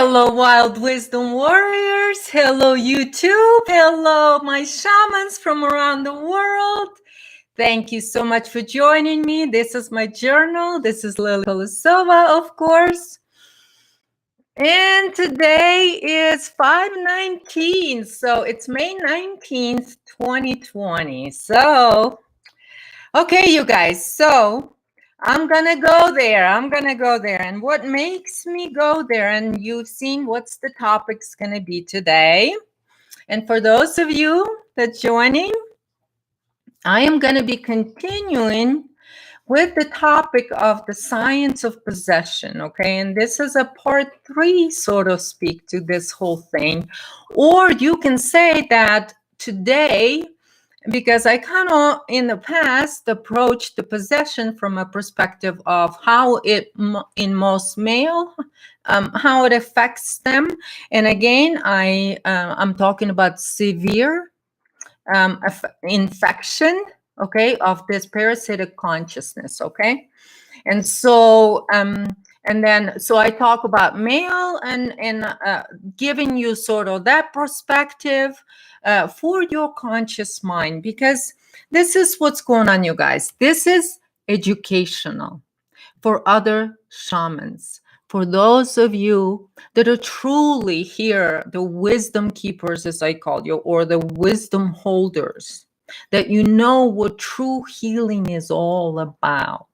Hello, Wild Wisdom Warriors. Hello, YouTube. Hello, my shamans from around the world. Thank you so much for joining me. This is my journal. This is Lily Kolosova, of course. And today is 5/19. So it's May 19th, 2020. So, okay, you guys. So I'm going to go there. And what makes me go there? And you've seen what's the topic's going to be today. And for those of you that joining, I am going to be continuing with the topic of the science of possession, okay? And this is a part 3, so to speak, to this whole thing. Or you can say that today, because I kind of, in the past, approached the possession from a perspective of how it, in most male, how it affects them. And again, I'm talking about severe infection, okay, of this parasitic consciousness, okay? And so, so I talk about male and giving you sort of that perspective for your conscious mind, because this is what's going on, you guys. This is educational for other shamans. For those of you that are truly here, the wisdom keepers, as I call you, or the wisdom holders, that you know what true healing is all about.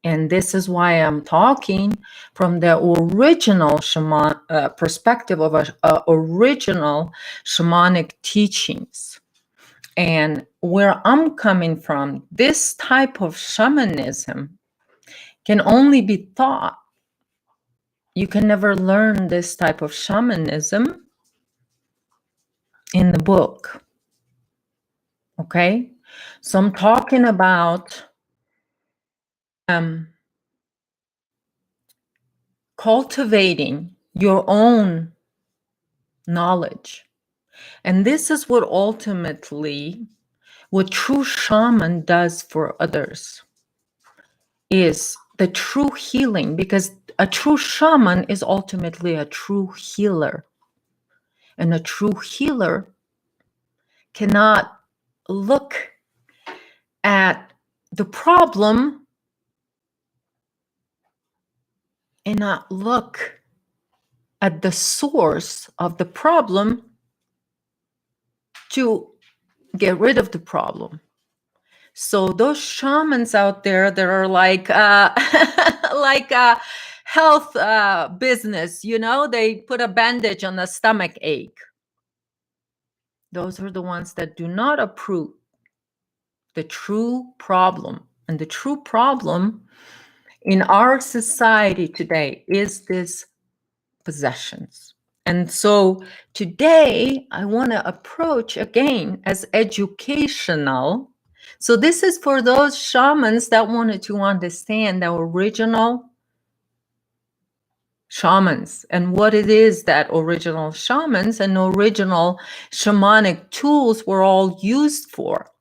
And this is why I'm talking from the original shaman perspective of original shamanic teachings. And where I'm coming from, this type of shamanism can only be taught. You can never learn this type of shamanism in the book. Okay? So I'm talking about cultivating your own knowledge. And this is what ultimately, what true shaman does for others, is the true healing, because a true shaman is ultimately a true healer. And a true healer cannot look at the problem and not look at the source of the problem to get rid of the problem. So those shamans out there that are like like a health business, you know, they put a bandage on a stomach ache. Those are the ones that do not approve the true problem. And the true problem in our society today is this possessions. And so today I want to approach again as educational. So this is for those shamans that wanted to understand the original shamans and what it is that original shamans and original shamanic tools were all used for.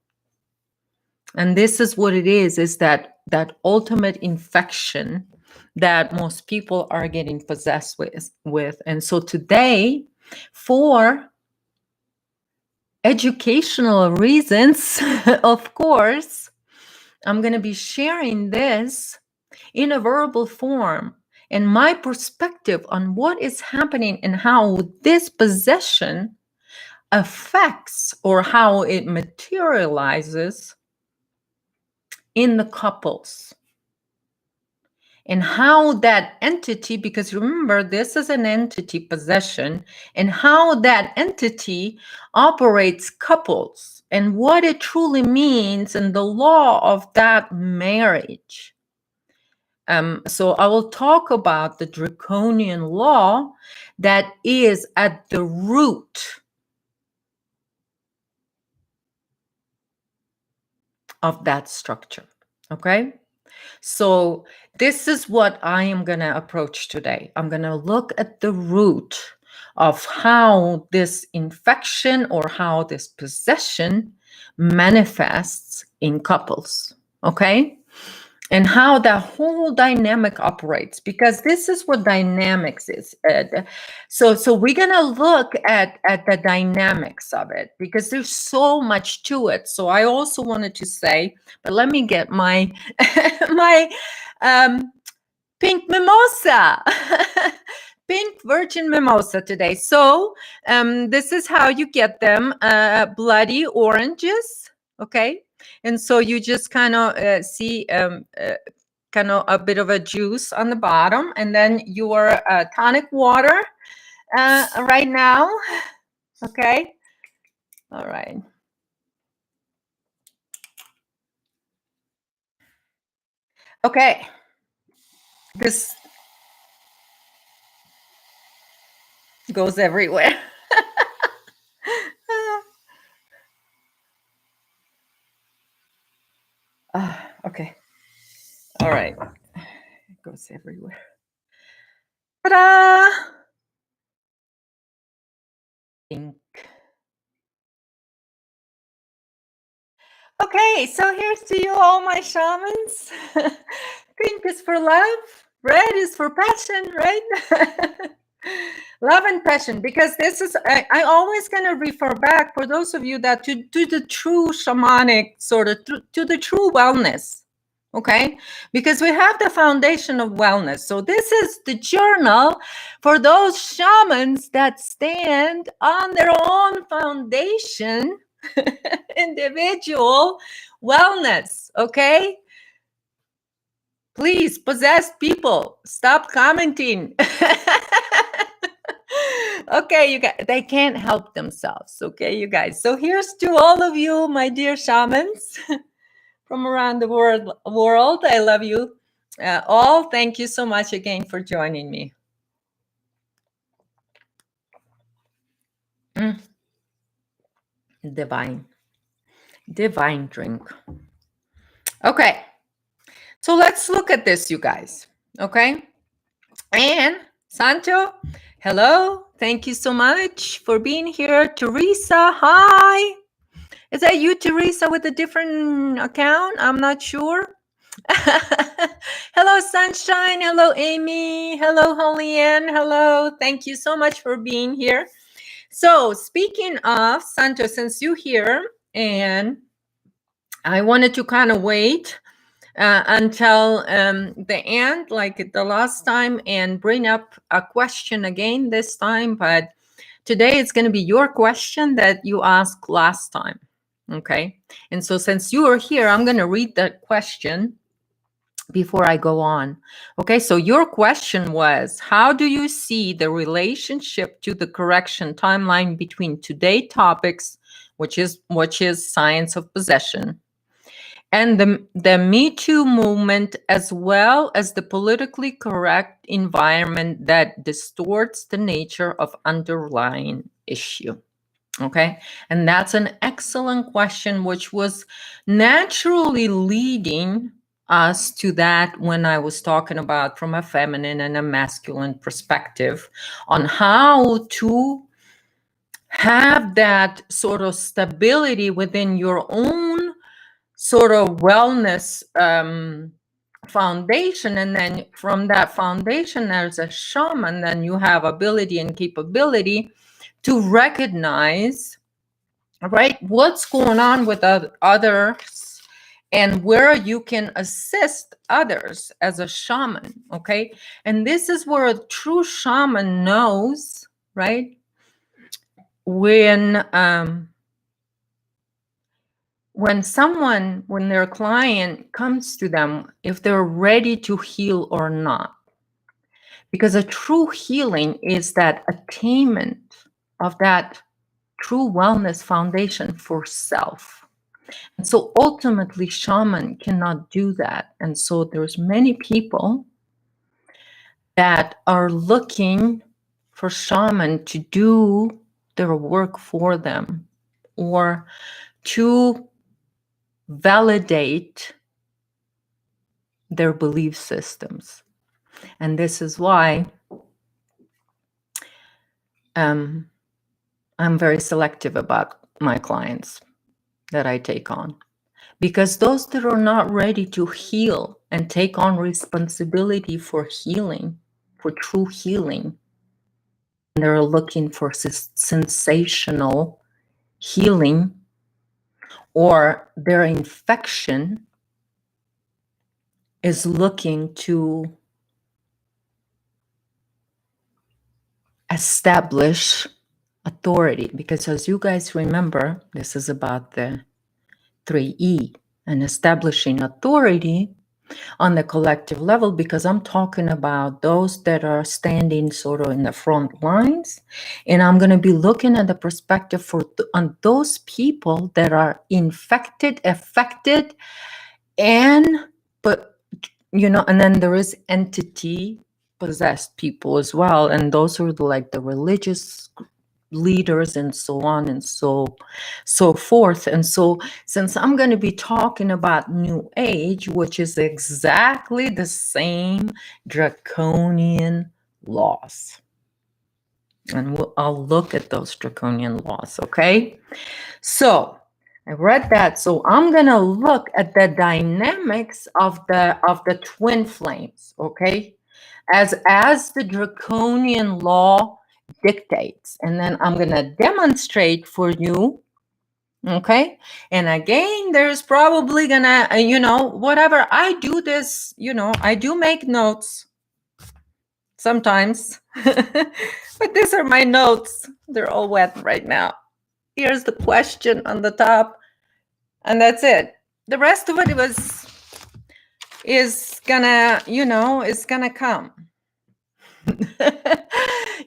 And this is what it is that ultimate infection that most people are getting possessed with. And so today, for educational reasons, of course, I'm going to be sharing this in a verbal form and my perspective on what is happening and how this possession affects or how it materializes in the couples. And how that entity, because remember, this is an entity possession, and how that entity operates couples and what it truly means and the law of that marriage. So I will talk about the Draconian law that is at the root of that structure. Okay? So this is what I am going to approach today. I'm going to look at the root of how this infection or how this possession manifests in couples. Okay? and how the whole dynamic operates, because this is what dynamics is. So we're gonna look at the dynamics of it, because there's so much to it. So I also wanted to say, but let me get my my pink mimosa. Pink virgin mimosa today. So this is how you get them, bloody oranges. Okay, and so you just kind of see kind of a bit of a juice on the bottom, and then your tonic water right now. Okay, all right. Okay, this goes everywhere. Okay, all right, it goes everywhere. Ta-da! Pink. Okay, so here's to you, all my shamans. Pink is for love, red is for passion, right? Love and passion, because this is, I always kind of refer back, for those of you that to the true shamanic sort of, to the true wellness. Okay, because we have the foundation of wellness. So this is the journal for those shamans that stand on their own foundation, individual wellness. Okay, please, possessed people, stop commenting. Okay, you guys, they can't help themselves. Okay, you guys. So here's to all of you, my dear shamans from around the world. I love you all. Thank you so much again for joining me. Divine drink. Okay, so let's look at this, you guys. Okay, and Sancho, hello. Thank you so much for being here. Teresa, hi. Is that you, Teresa, with a different account? I'm not sure. Hello, Sunshine. Hello, Amy. Hello, Holy Ann. Hello. Thank you so much for being here. So, speaking of Sancho, since you're here, and I wanted to kind of wait until the end, like the last time, and bring up a question again this time. But today it's going to be your question that you asked last time. Okay. And so since you are here, I'm going to read the question before I go on. Okay. So your question was, how do you see the relationship to the correction timeline between today topics, which is science of possession, and the Me Too movement, as well as the politically correct environment that distorts the nature of underlying issue? Okay, and that's an excellent question, which was naturally leading us to that when I was talking about from a feminine and a masculine perspective on how to have that sort of stability within your own sort of wellness foundation. And then from that foundation, as a shaman, then you have ability and capability to recognize, right, what's going on with others and where you can assist others as a shaman. Okay, and this is where a true shaman knows, right, when their client comes to them, if they're ready to heal or not. Because a true healing is that attainment of that true wellness foundation for self. And so ultimately, shaman cannot do that. And so there's many people that are looking for shaman to do their work for them, or to validate their belief systems. And this is why I'm very selective about my clients that I take on, Because those that are not ready to heal and take on responsibility for healing, for true healing, they're looking for sensational healing, or their infection is looking to establish authority. Because as you guys remember, this is about the 3E and establishing authority on the collective level, because I'm talking about those that are standing sort of in the front lines. And I'm going to be looking at the perspective on those people that are infected, affected, but and then there is entity possessed people as well. And those are like the religious leaders and so on and so forth. And so since I'm going to be talking about New Age, which is exactly the same draconian laws, and I'll look at those draconian laws. Okay, so I read that. So I'm going to look at the dynamics of the twin flames. Okay, as the draconian law dictates, and then I'm going to demonstrate for you. Okay, and again, there's probably gonna whatever I do this, I do make notes sometimes. But these are my notes. They're all wet right now. Here's the question on the top, and that's it. The rest of it is gonna come.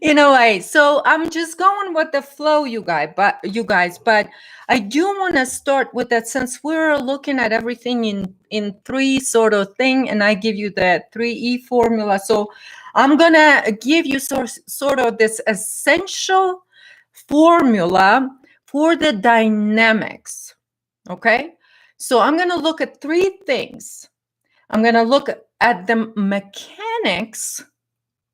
Anyway, so I'm just going with the flow, you guys. But I do want to start with that, since we're looking at everything in three sort of thing, and I give you the 3E formula. So I'm gonna give you sort of this essential formula for the dynamics. Okay, so I'm gonna look at three things. I'm gonna look at the mechanics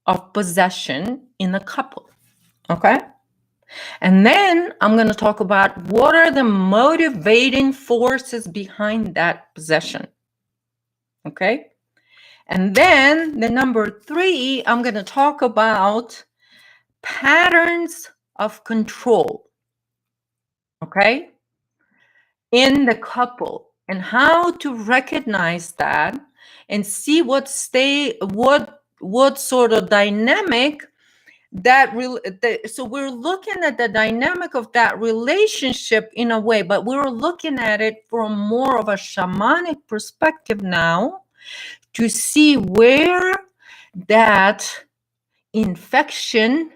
of possession in a couple. Okay, and then I'm going to talk about what are the motivating forces behind that possession. Okay, and then the number 3, I'm going to talk about patterns of control. Okay, in the couple, and how to recognize that and see what sort of dynamic so we're looking at the dynamic of that relationship in a way, but we're looking at it from more of a shamanic perspective now, to see where that invasion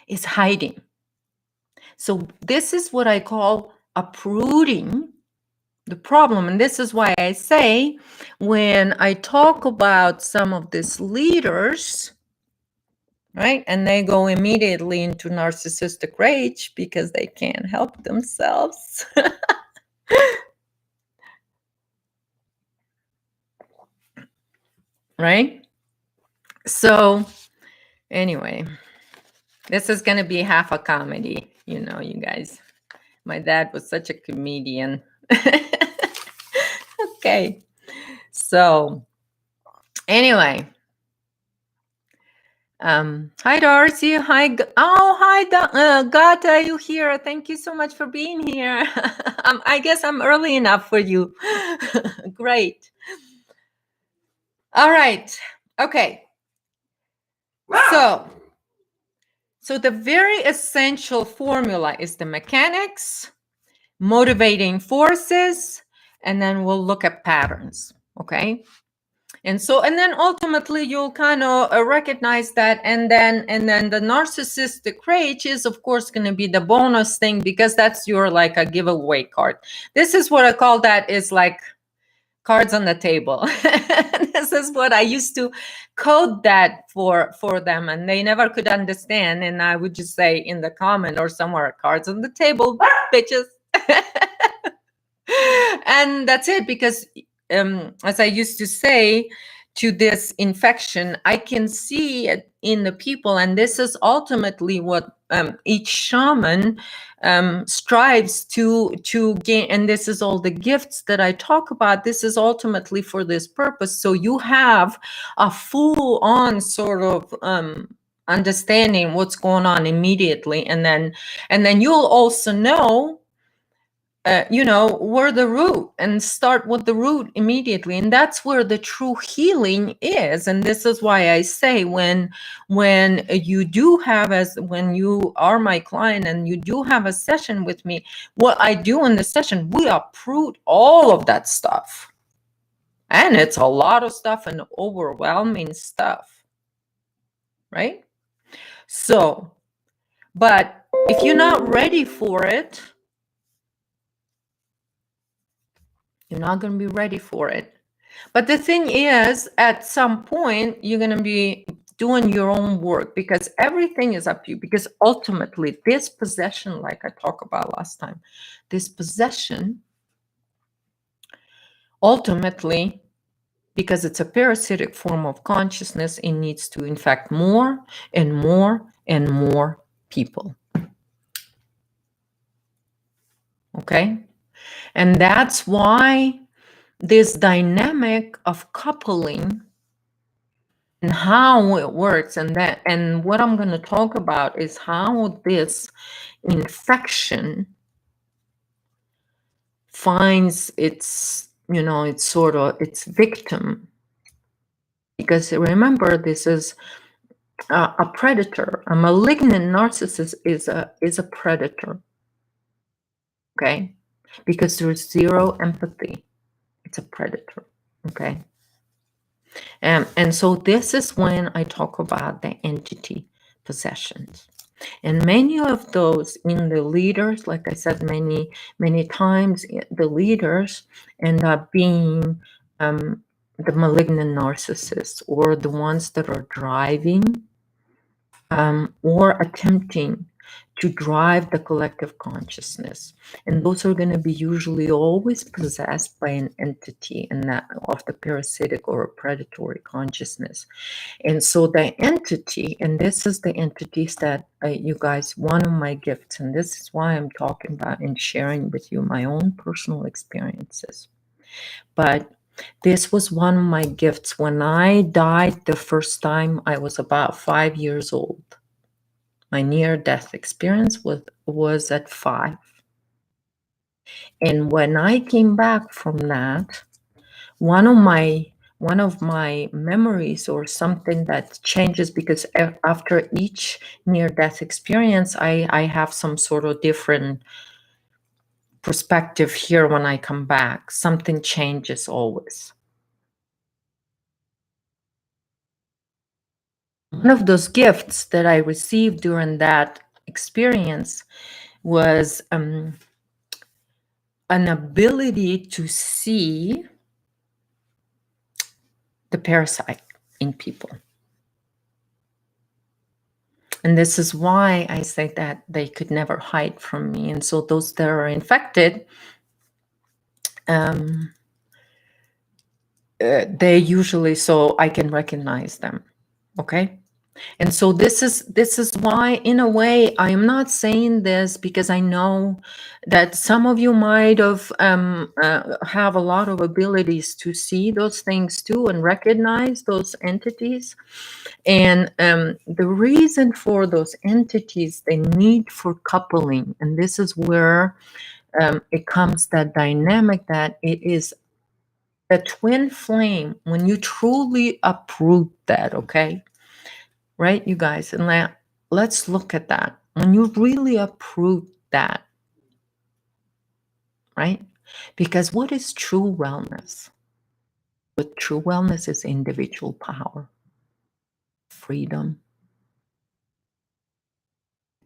is hiding. So this is what I call uprooting the problem. And this is why I say, when I talk about some of these leaders, right, and they go immediately into narcissistic rage because they can't help themselves. Right? So anyway, this is going to be half a comedy, you guys. My dad was such a comedian. Okay, so anyway, hi Darcy. Hi. Gata, are you here? Thank you so much for being here. I guess I'm early enough for you. Great. All right. Okay. So the very essential formula is the mechanics, motivating forces, and then we'll look at patterns. Okay. And then ultimately you'll kind of recognize that. And then the narcissistic rage is, of course, going to be the bonus thing, because that's your like a giveaway card. This is what I call that, is like cards on the table. This is what I used to code that for them, and they never could understand. And I would just say in the comment or somewhere, cards on the table, bitches. And that's it, because as I used to say, to this infection, I can see it in the people. And this is ultimately what each shaman strives to gain. And this is all the gifts that I talk about. This is ultimately for this purpose. So you have a full on sort of understanding what's going on immediately. And then you'll also know where the root, and start with the root immediately. And that's where the true healing is. And this is why I say when you do have, when you are my client and you do have a session with me, what I do in the session, we uproot all of that stuff. And it's a lot of stuff and overwhelming stuff, right? So, but if you're not ready for it, you're not going to be ready for it. But the thing is, at some point, you're going to be doing your own work, because everything is up to you. Because ultimately, this possession, like I talked about last time, this possession, ultimately, because it's a parasitic form of consciousness, it needs to infect more and more and more people. Okay? And that's why this dynamic of coupling and how it works, and what I'm going to talk about is how this infection finds its victim. Because remember, this is a predator. A malignant narcissist is a predator. Okay? Because there's zero empathy. It's a predator. Okay? And so this is when I talk about the entity possessions. And many of those in the leaders, like I said, many times, the leaders end up being the malignant narcissists, or the ones that are driving or attempting to drive the collective consciousness. And those are going to be usually always possessed by an entity, and that of the parasitic or predatory consciousness. And so the entity, and this is the entities that you guys, one of my gifts, and this is why I'm talking about and sharing with you my own personal experiences. But this was one of my gifts. When I died the first time, I was about 5 years old. My near-death experience was at 5. And when I came back from that, one of my memories, or something that changes, because after each near-death experience, I have some sort of different perspective here. When I come back, something changes always. One of those gifts that I received during that experience was an ability to see the parasite in people. And this is why I say that they could never hide from me. And so those that are infected, they usually, so I can recognize them. Okay. And so this is why, in a way, I am not saying this because I know that some of you might have have a lot of abilities to see those things too, and recognize those entities. And the reason for those entities, the need for coupling, and this is where it comes, that dynamic, that it is a twin flame. When you truly uproot that, okay? Right, you guys? And let's look at that. When you really uproot that, right? Because what is true wellness? What true wellness is individual power, freedom,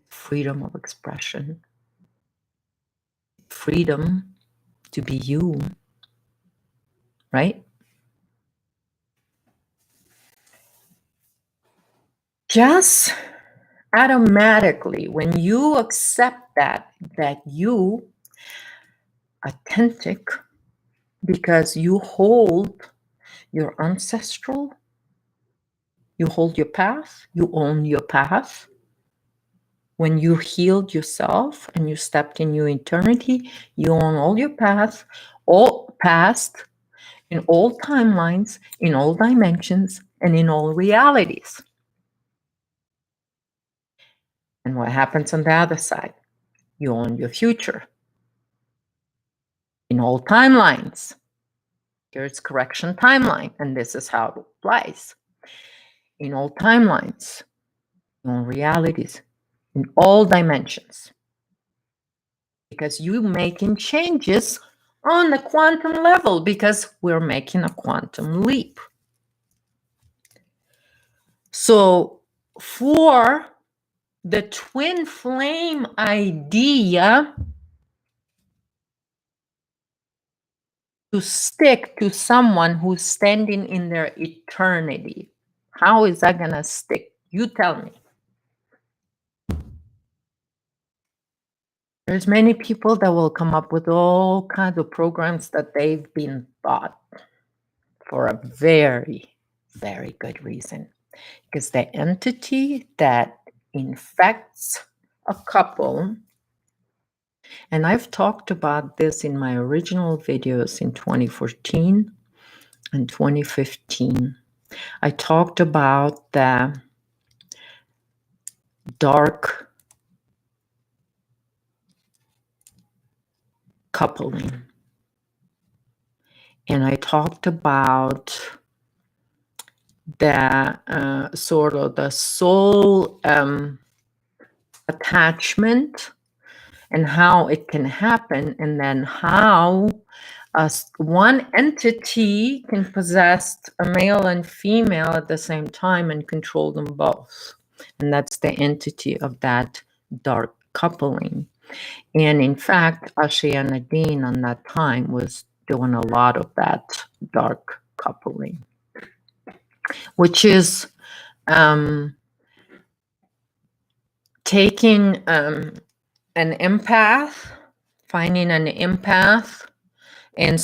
freedom of expression, freedom to be you, right? Just automatically, when you accept that you authentic, because you hold your ancestral. You hold your path, you own your path. When you healed yourself and you stepped in your eternity, you own all your paths, all past, in all timelines, in all dimensions, and in all realities. And what happens on the other side? You own your future in all timelines. Here's correction timeline, and this is how it applies. In all timelines, in all realities, in all dimensions. Because you're making changes on the quantum level, because we're making a quantum leap. So for the twin flame idea to stick to someone who's standing in their eternity, how is that going to stick? You tell me. There's many people that will come up with all kinds of programs that they've been taught for a very, very good reason. Because the entity that infects a couple, and I've talked about this in my original videos in 2014 and 2015. I talked about the dark coupling. And I talked about the sort of the soul attachment and how it can happen, and then how one entity can possess a male and female at the same time and control them both. And that's the entity of that dark coupling. And in fact, Ashia Nadine on that time was doing a lot of that dark coupling, which is taking an empath, finding an empath, and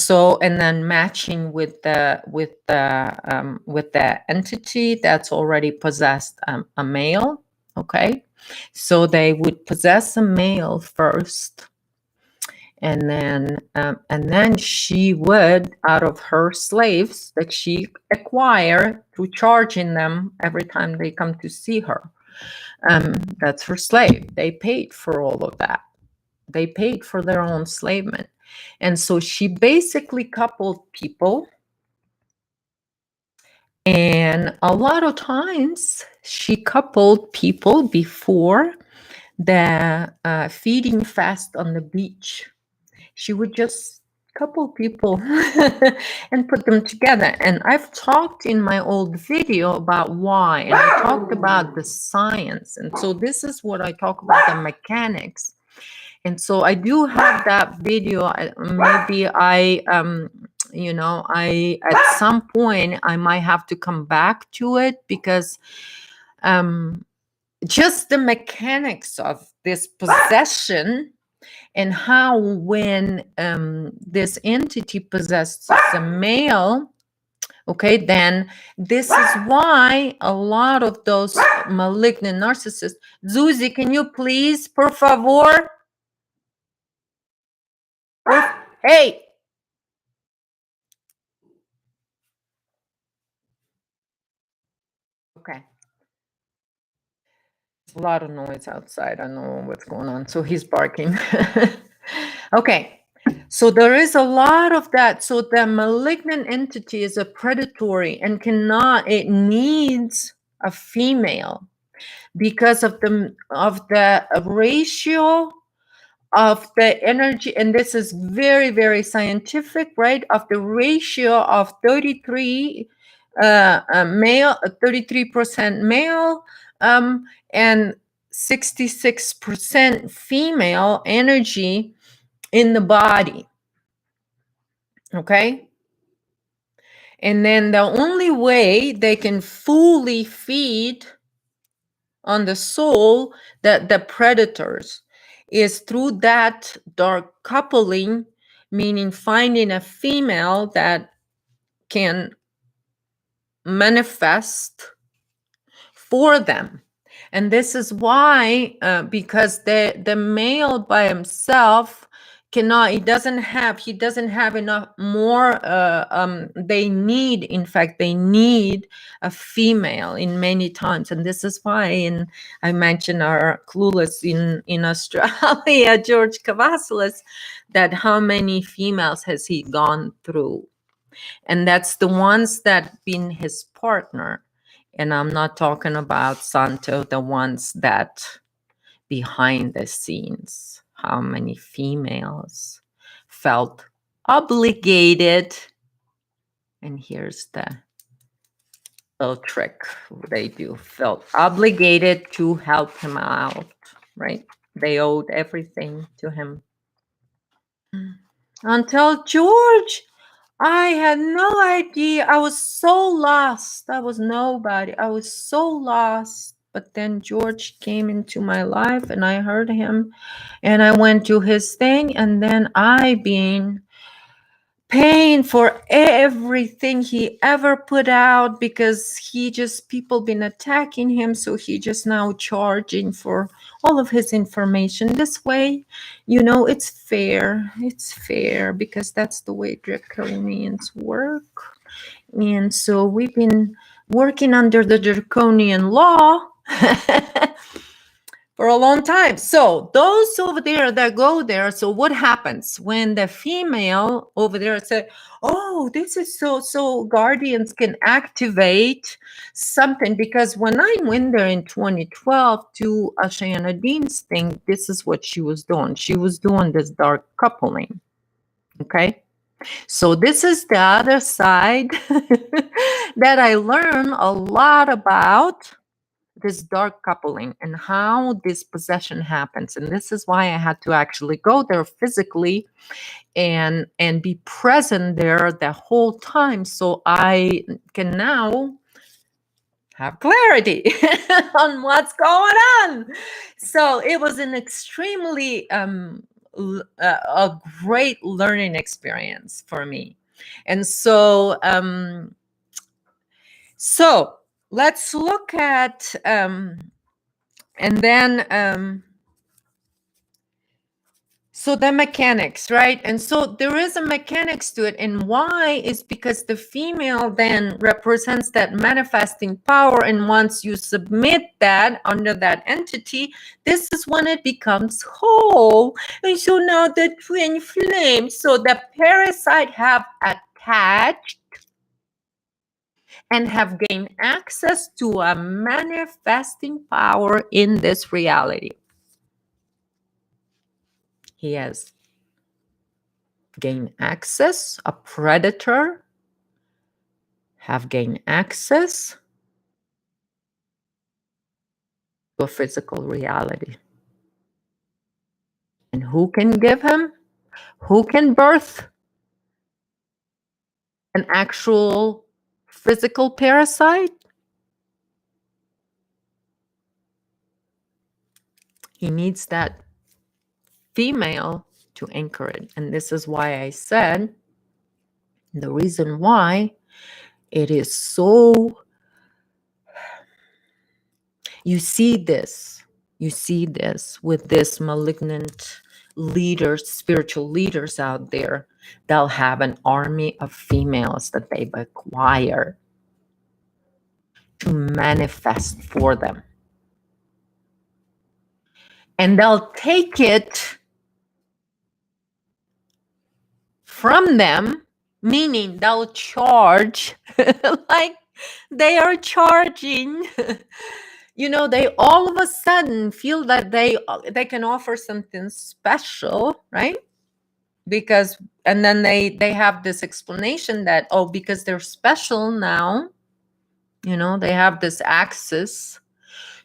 then matching with the entity that's already possessed a male. Okay, so they would possess a male first, and then she would, out of her slaves that she acquired through charging them every time they come to see her, that's her slave. They paid for all of that. They paid for their own enslavement. And so she basically coupled people. And a lot of times she coupled people before the feeding fast on the beach. She would just couple people and put them together. And I've talked in my old video about why, and I talked about the science. And so this is what I talk about, the mechanics. And so I do have that video. Maybe I at some point I might have to come back to it, because just the mechanics of this possession, and how when this entity possesses a male, okay, then this is why a lot of those malignant narcissists. Zuzi, can you please, por favor? Hey! Okay. A lot of noise outside. I don't know what's going on. So he's barking. Okay. So there is a lot of that. So the malignant entity is a predatory and it needs a female because of the ratio of the energy, and this is very, very scientific, right? Of the ratio of 33 male, 33% male, and 66% female energy in the body. Okay. And then the only way they can fully feed on the soul, that the predators, is through that dark coupling, meaning finding a female that can manifest for them. And this is why, because the male by himself cannot, he doesn't have enough more. They need, in fact, they need a female in many times. And this is why, I mentioned our clueless in Australia, George Cavassalis, that how many females has he gone through. And that's the ones that been his partner. And I'm not talking about Santo, the ones that behind the scenes, how many females felt obligated. And here's the little trick they do, felt obligated to help him out, right? They owed everything to him. Until George, I had no idea. I was so lost. I was nobody. I was so lost. But then George came into my life and I heard him and I went to his thing. And then I been paying for everything he ever put out because he just, people been attacking him. So he just now charging for all of his information. This way, it's fair. It's fair because that's the way Draconians work. And so we've been working under the Draconian law for a long time. So those over there that go there, so what happens when the female over there said, oh, this is so guardians can activate something? Because when I went there in 2012 to Ashayana Dean's thing, this is what she was doing. She was doing this dark coupling. Okay. So this is the other side that I learned a lot about, this dark coupling and how this possession happens. And this is why I had to actually go there physically and be present there the whole time, so I can now have clarity on what's going on. So it was an extremely a great learning experience for me. And so so let's look at and then so the mechanics, right? And so there is a mechanics to it. And why is because the female then represents that manifesting power. And once you submit that under that entity, this is when it becomes whole. And so now the twin flames, so the parasite have attached and have gained access to a manifesting power in this reality. He has gained access, a predator have gained access to a physical reality. And who can give him? Who can birth an actual physical parasite? He needs that female to anchor it. And this is why I said the reason why it is so, you see this with this malignant leaders, spiritual leaders out there. They'll have an army of females that they've acquired to manifest for them. And they'll take it from them, meaning they'll charge like they are charging. They all of a sudden feel that they can offer something special, right? Because, and then they have this explanation that, oh, because they're special now, they have this access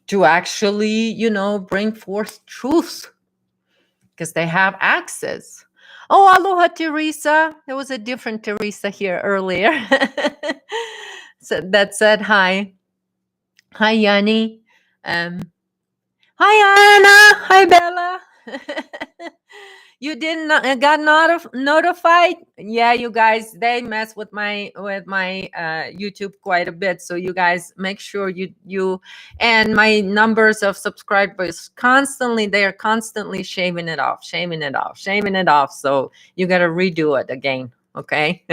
to actually, bring forth truth because they have access. Oh, aloha, Teresa. There was a different Teresa here earlier. So that said hi. Hi, Yanni. Hi, Anna. Hi, Bella. You didn't got notified? Yeah, you guys, they mess with my YouTube quite a bit. So you guys make sure you and my numbers of subscribers constantly, they are constantly shaving it off, shaving it off, shaving it off. So you got to redo it again. Okay.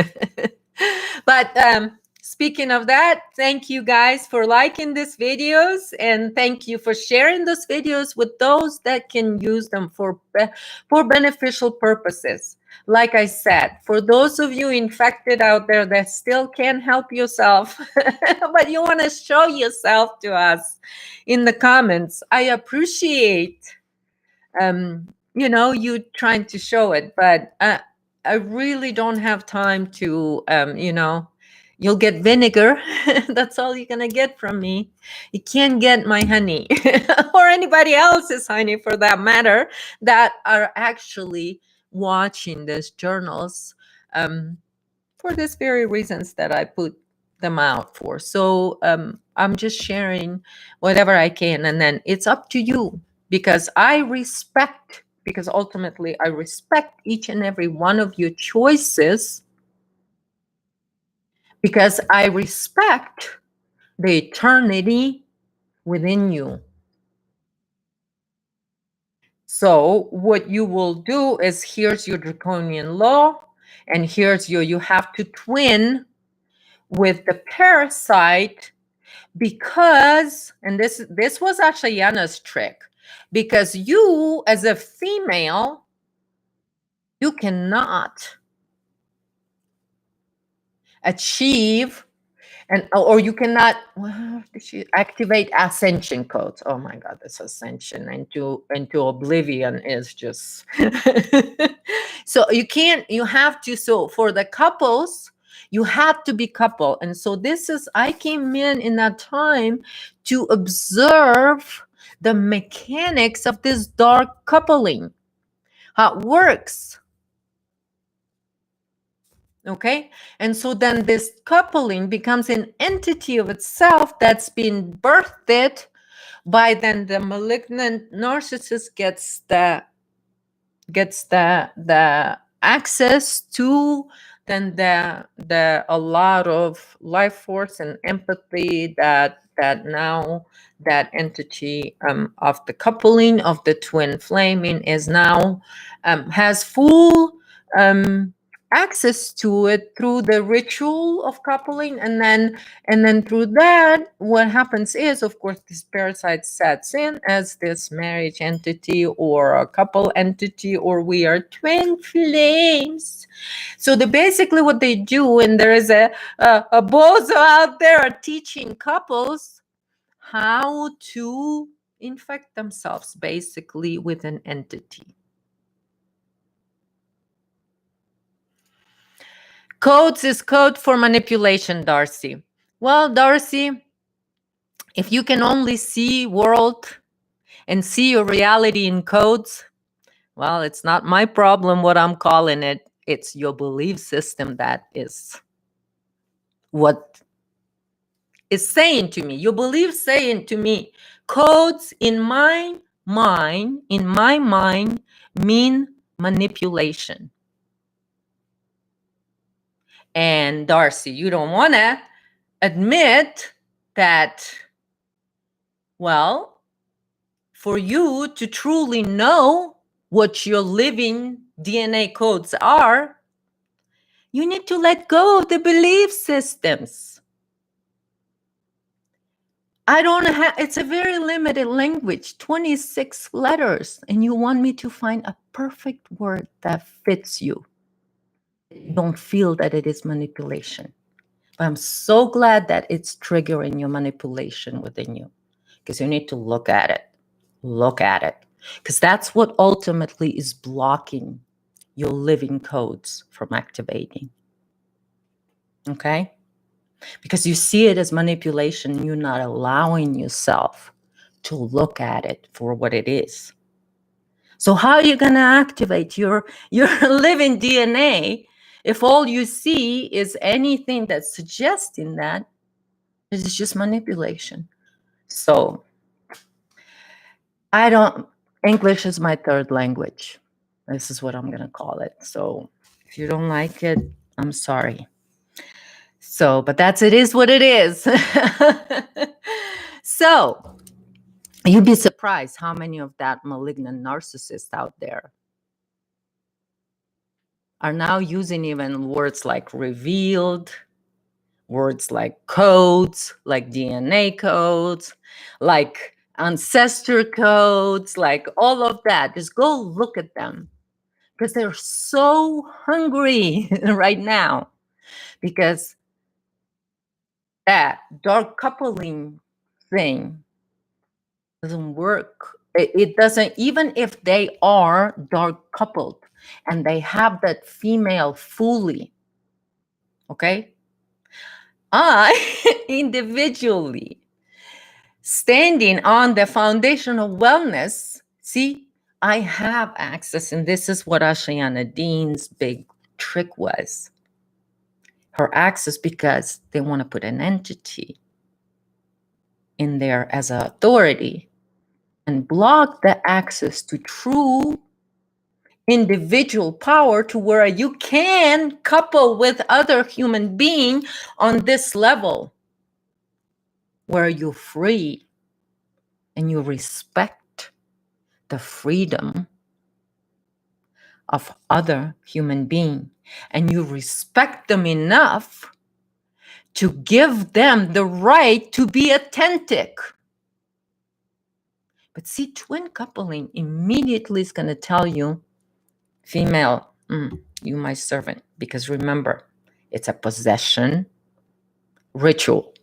But speaking of that, thank you guys for liking these videos, and thank you for sharing those videos with those that can use them for beneficial purposes. Like I said, for those of you infected out there that still can't help yourself, but you want to show yourself to us in the comments, I appreciate you trying to show it, but I really don't have time to you'll get vinegar. That's all you're gonna get from me. You can't get my honey or anybody else's honey for that matter, that are actually watching these journals for these very reasons that I put them out for. So I'm just sharing whatever I can, and then it's up to you, because because ultimately I respect each and every one of your choices, because I respect the eternity within you. So what you will do is, here's your draconian law, and here's you have to twin with the parasite, because, and this was actually Yana's trick, because you as a female, you cannot achieve, and or you cannot, well, did she activate ascension codes? Oh my god, this ascension into oblivion is just so you have to, so for the couples, you have to be couple. And so I came in that time to observe the mechanics of this dark coupling, how it works. Okay. And so then this coupling becomes an entity of itself that's been birthed by, then the malignant narcissist gets the access to, then a lot of life force and empathy that now that entity of the coupling of the twin flaming is now has full access to it through the ritual of coupling. And then through that, what happens is, of course, this parasite sets in as this marriage entity or a couple entity, or we are twin flames. So basically what they do, and there is a bozo out there teaching couples how to infect themselves basically with an entity. Codes is code for manipulation, Darcy. Well, Darcy, if you can only see world and see your reality in codes, well, it's not my problem what I'm calling it. It's your belief system that is what is saying to me. Your belief saying to me, codes in my mind mean manipulation. And Darcy, you don't want to admit that, well, for you to truly know what your living DNA codes are, you need to let go of the belief systems. It's a very limited language, 26 letters, and you want me to find a perfect word that fits you. You don't feel that it is manipulation. But I'm so glad that it's triggering your manipulation within you, because you need to look at it. Look at it. Because that's what ultimately is blocking your living codes from activating. Okay? Because you see it as manipulation, you're not allowing yourself to look at it for what it is. So how are you going to activate your living DNA if all you see is anything that's suggesting that it's just manipulation? So English is my third language. This is what I'm going to call it. So if you don't like it, I'm sorry. So, but it is what it is. So you'd be surprised how many of that malignant narcissists out there are now using even words like revealed, words like codes, like DNA codes, like ancestor codes, like all of that. Just go look at them because they're so hungry right now, because that dark coupling thing doesn't work. It doesn't, even if they are dark coupled and they have that female fully, okay? I individually standing on the foundation of wellness, see, I have access, and this is what Ashayana Dean's big trick was. Her access, because they want to put an entity in there as an authority and block the access to true individual power, to where you can couple with other human being on this level where you're free and you respect the freedom of other human being, and you respect them enough to give them the right to be authentic. But see, twin coupling immediately is going to tell you, female, you my servant, because remember, it's a possession ritual.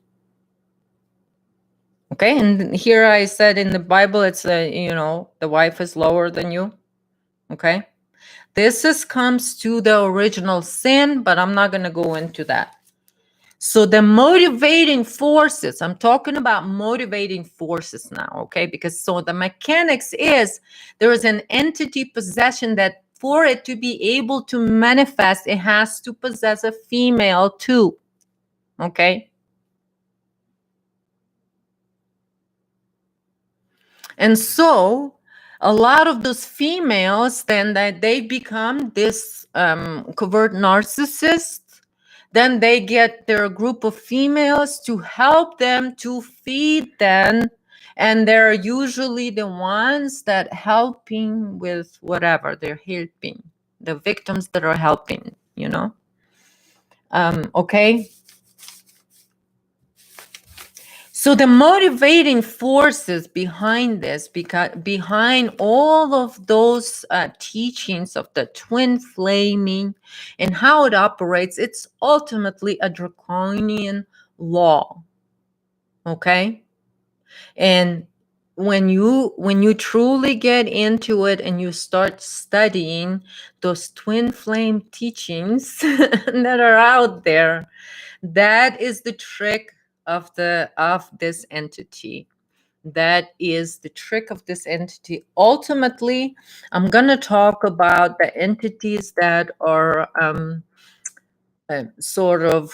Okay, and here I said in the Bible, it's the wife is lower than you. Okay, this comes to the original sin, but I'm not going to go into that. So the motivating forces, I'm talking about motivating forces now, okay? Because so the mechanics is there is an entity possession that for it to be able to manifest, it has to possess a female too, okay? And so a lot of those females, then that they become this covert narcissist. Then they get their group of females to help them to feed them. And they're usually the ones that helping with whatever they're helping, the victims that are helping, okay? So the motivating forces behind this, behind all of those teachings of the twin flaming and how it operates, it's ultimately a draconian law. Okay? And when you truly get into it and you start studying those twin flame teachings that are out there, that is the trick of this entity. That is the trick of this entity. Ultimately, I'm going to talk about the entities that are sort of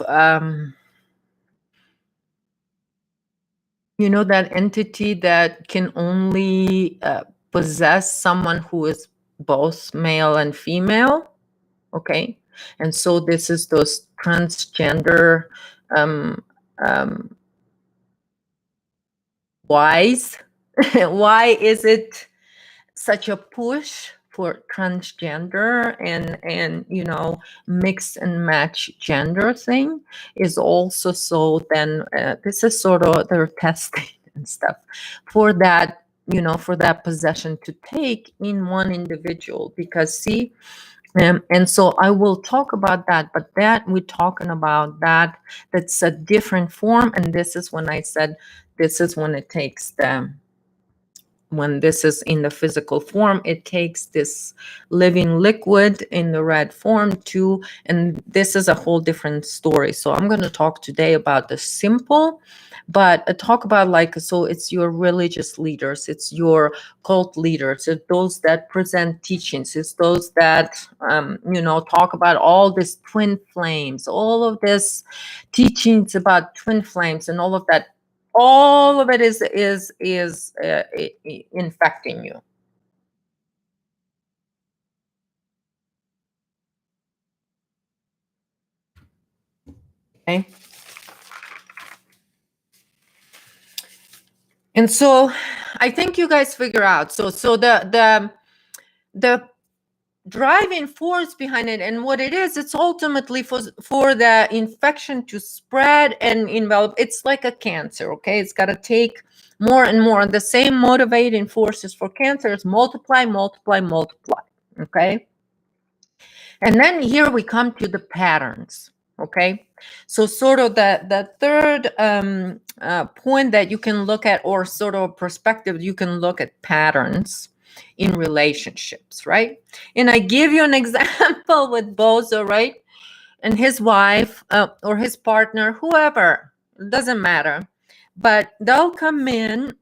that entity that can only possess someone who is both male and female. Okay, and so this is those transgender whys. Why is it such a push for transgender and mix and match gender thing? Is also so then this is sort of their testing and stuff for that for that possession to take in one individual, because see, and so I will talk about that, but that we're talking about that's a different form. And this is when I said this is when it takes when this is in the physical form, it takes this living liquid in the red form too. And this is a whole different story. So I'm going to talk today about the simple, but talk about so it's your religious leaders, it's your cult leaders, it's those that present teachings, it's those that, talk about all this twin flames, all of this teachings about twin flames and all of that. All of it is infecting you. Okay. And so I think you guys figure out. So the driving force behind it and what it is, it's ultimately for the infection to spread and envelop. It's like a cancer. Okay, it's got to take more and more. The same motivating forces for cancer is multiply, multiply, multiply. Okay. And then here we come to the patterns. Okay. So sort of the third point that you can look at, or sort of perspective, you can look at patterns in relationships, right? And I give you an example with Bozo, right? And his wife or his partner, whoever, doesn't matter. But they'll come in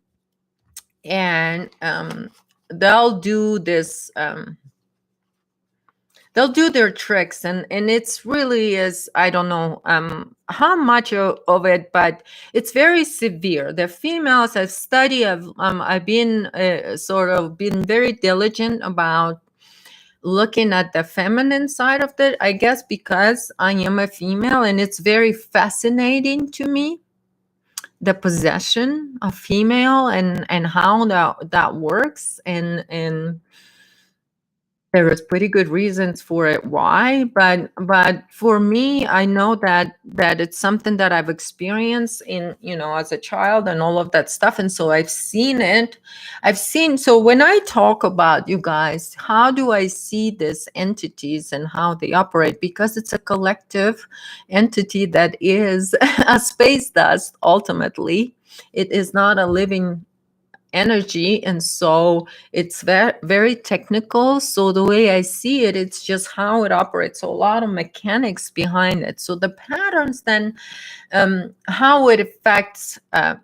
and they'll do this. They'll do their tricks, and it's really is, I don't know how much of it, but it's very severe. The females, I've studied, I've been sort of been very diligent about looking at the feminine side of it, I guess because I am a female, and it's very fascinating to me, the possession of female and how that works, and there is pretty good reasons for it why, but for me, I know that it's something that I've experienced in, as a child and all of that stuff, and so I've seen it. So when I talk about, you guys, how do I see these entities and how they operate, because it's a collective entity that is a space dust. Ultimately, it is not a living energy, and so it's very, very technical. So the way I see it, it's just how it operates. So a lot of mechanics behind it. So the patterns, then how it affects that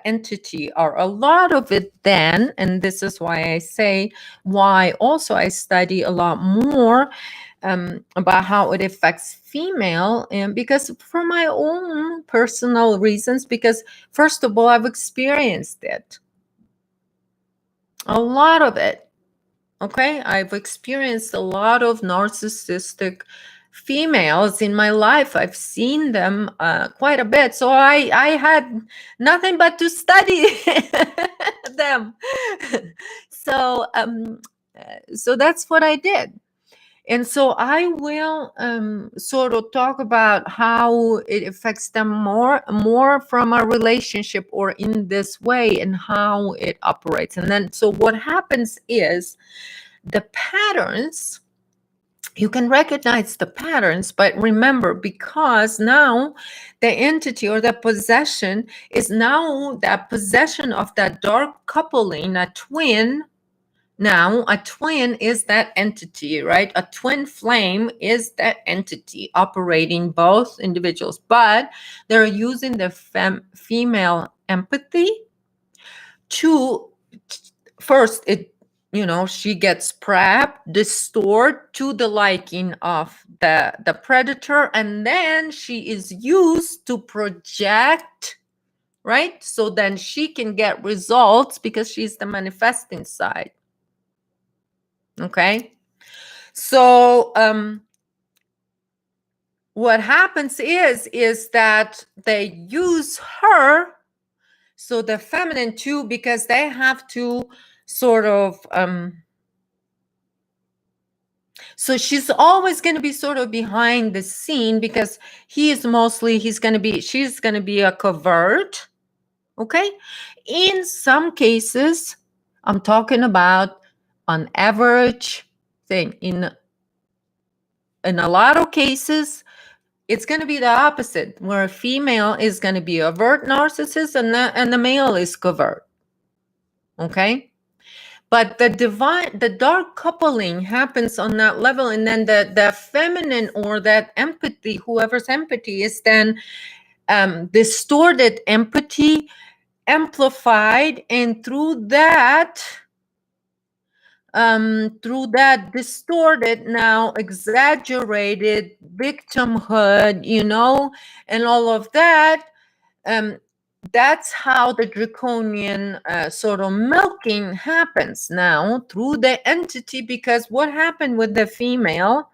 entity, are a lot of it then, and this is why I say why also I study a lot more about how it affects female, and because for my own personal reasons, because first of all, I've experienced it, a lot of it. Okay, I've experienced a lot of narcissistic females in my life. I've seen them quite a bit, so I had nothing but to study them. So so that's what I did. And so I will sort of talk about how it affects them more from a relationship or in this way, and how it operates. And then, so what happens is the patterns, you can recognize the patterns, but remember, because now the entity or the possession is now that possession of that dark coupling, a twin. Now, a twin is that entity, right? A twin flame is that entity operating both individuals, but they're using the female empathy to, first, she gets prepped, distort to the liking of the predator, and then she is used to project, right? So then she can get results because she's the manifesting side. Okay, so what happens is that they use her, so the feminine too, because they have to sort of so she's always going to be sort of behind the scene, because she's going to be a covert. Okay, in some cases, I'm talking about on average thing, in a lot of cases, it's going to be the opposite, where a female is going to be overt narcissist and the male is covert. Okay, but the dark coupling happens on that level, and then the feminine, or that empathy, whoever's empathy, is then distorted empathy, amplified, and through that distorted, now exaggerated victimhood, and all of that, that's how the draconian sort of milking happens now through the entity. Because what happened with the female,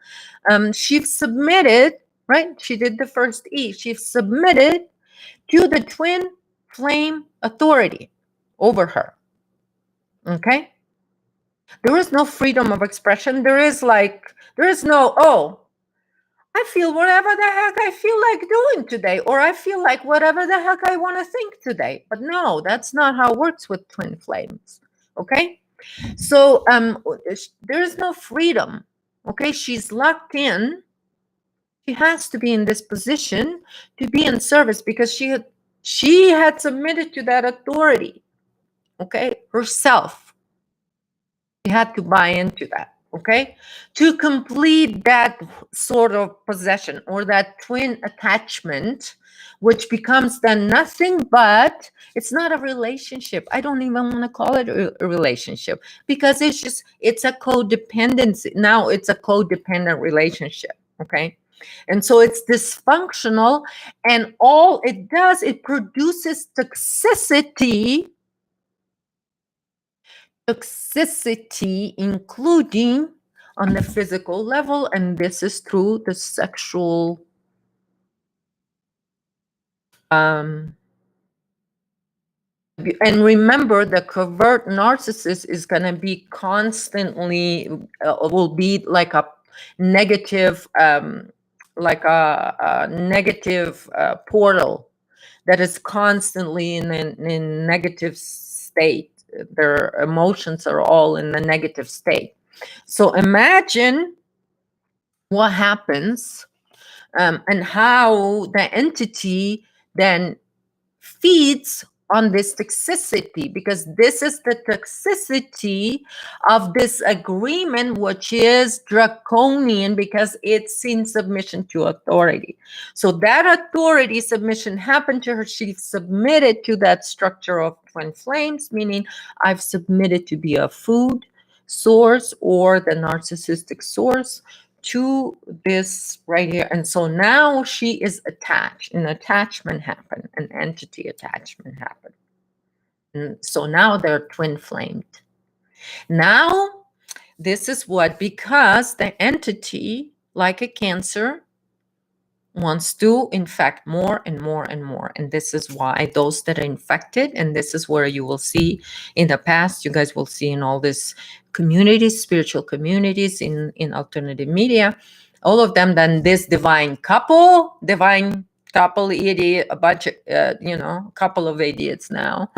she submitted, right? She did the first E. She submitted to the twin flame authority over her. Okay? There is no freedom of expression. There is no, oh, I feel whatever the heck I feel like doing today, or I feel like whatever the heck I want to think today. But no, that's not how it works with twin flames. Okay? So there is no freedom. Okay? She's locked in. She has to be in this position to be in service because she had submitted to that authority. Okay? Herself. She had to buy into that. Okay? To complete that sort of possession or that twin attachment, which becomes then nothing but, it's not a relationship. I don't even want to call it a relationship because it's a codependency. Now it's a codependent relationship. Okay? And so it's dysfunctional, and all it does, it produces toxicity, including on the physical level, and this is through the sexual and remember, the covert narcissist is going to be constantly will be like a negative negative portal that is constantly in negative state. Their emotions are all in the negative state. So imagine what happens and how the entity then feeds on this toxicity, because this is the toxicity of this agreement, which is draconian because it's in submission to authority. So that authority submission happened to her. She submitted to that structure of twin flames, meaning I've submitted to be a food source or the narcissistic source to this right here. And so now she is attached. An attachment happened, an entity attachment happened. And so now they're twin flamed. Now, this is what, because the entity, like a cancer, wants to infect more and more and more. And this is why those that are infected, and this is where you will see in the past, you guys will see in all these communities, spiritual communities, in alternative media, all of them, then this divine couple idiot, a bunch of, couple of idiots now.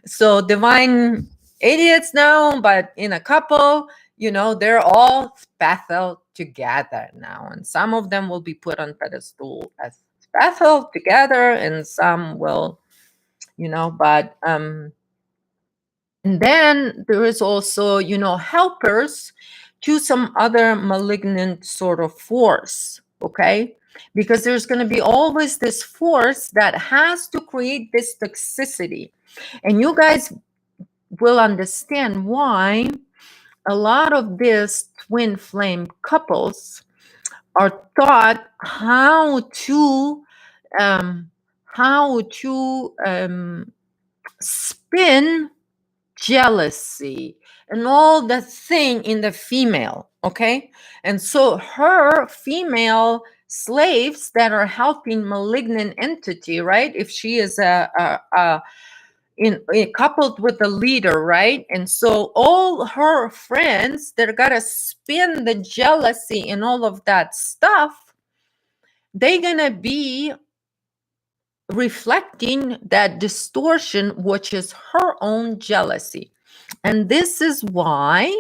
So divine idiots now, but in a couple, they're all battled together now, and some of them will be put on pedestal as battled together, and some will, but and then there is also, helpers to some other malignant sort of force, okay? Because there's going to be always this force that has to create this toxicity, and you guys will understand why a lot of these twin flame couples are taught how to spin jealousy and all that thing in the female, okay? And so her female slaves that are helping malignant entity, right? If she is coupled with the leader, right? And so all her friends, they're gonna spin the jealousy and all of that stuff. They're gonna be reflecting that distortion, which is her own jealousy. And this is why,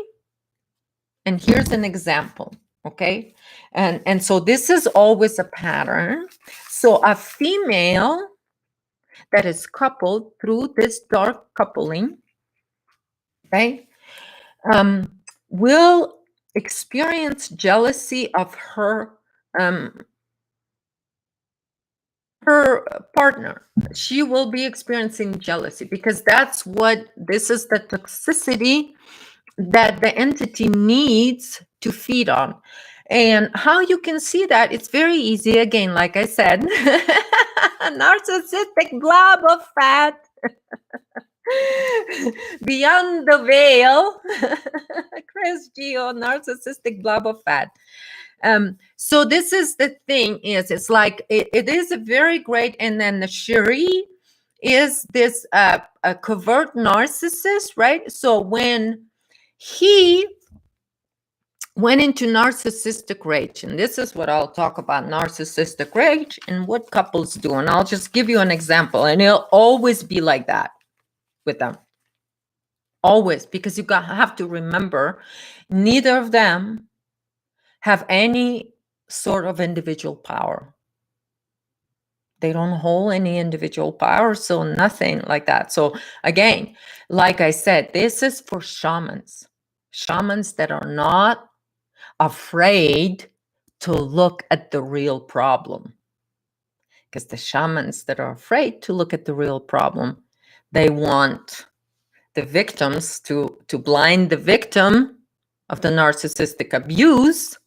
and here's an example, okay? And so this is always a pattern. So a female that is coupled through this dark coupling, okay, will experience jealousy of her partner. She will be experiencing jealousy because this is the toxicity that the entity needs to feed on. And how you can see that, it's very easy. Again, like I said, a narcissistic blob of fat beyond the veil. Chris Geo, narcissistic blob of fat. So this is the thing is, it's like, it is a very great, and then the Cherie is this a covert narcissist, right? So when he went into narcissistic rage, and this is what I'll talk about, narcissistic rage and what couples do, and I'll just give you an example, and it'll always be like that with them, always, because you have to remember, neither of them have any sort of individual power. They don't hold any individual power, so nothing like that. So again, like I said, this is for shamans that are not afraid to look at the real problem. Because the shamans that are afraid to look at the real problem, they want the victims to blind the victim of the narcissistic abuse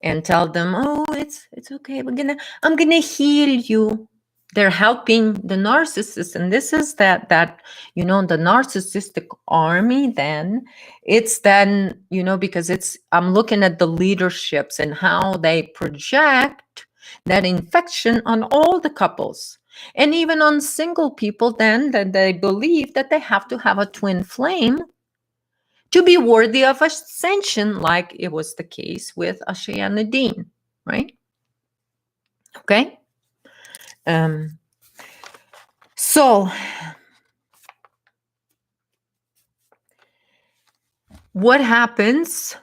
and tell them, oh, it's okay, I'm gonna heal you. They're helping the narcissist. And this is that the narcissistic army, then it's then, because I'm looking at the leaderships and how they project that infection on all the couples, and even on single people, then, that they believe that they have to have a twin flame to be worthy of ascension, like it was the case with Ashay and Nadine, right? Okay. So what happens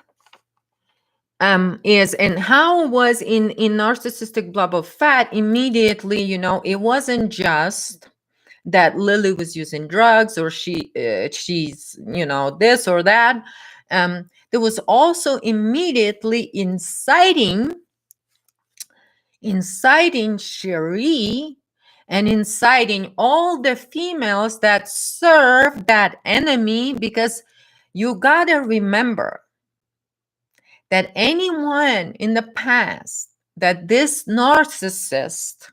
is, and how was in narcissistic blob of fat, immediately, it wasn't just that Lily was using drugs, or she's this or that. There was also immediately inciting Cherie, and inciting all the females that serve that enemy, because you gotta remember that anyone in the past that this narcissist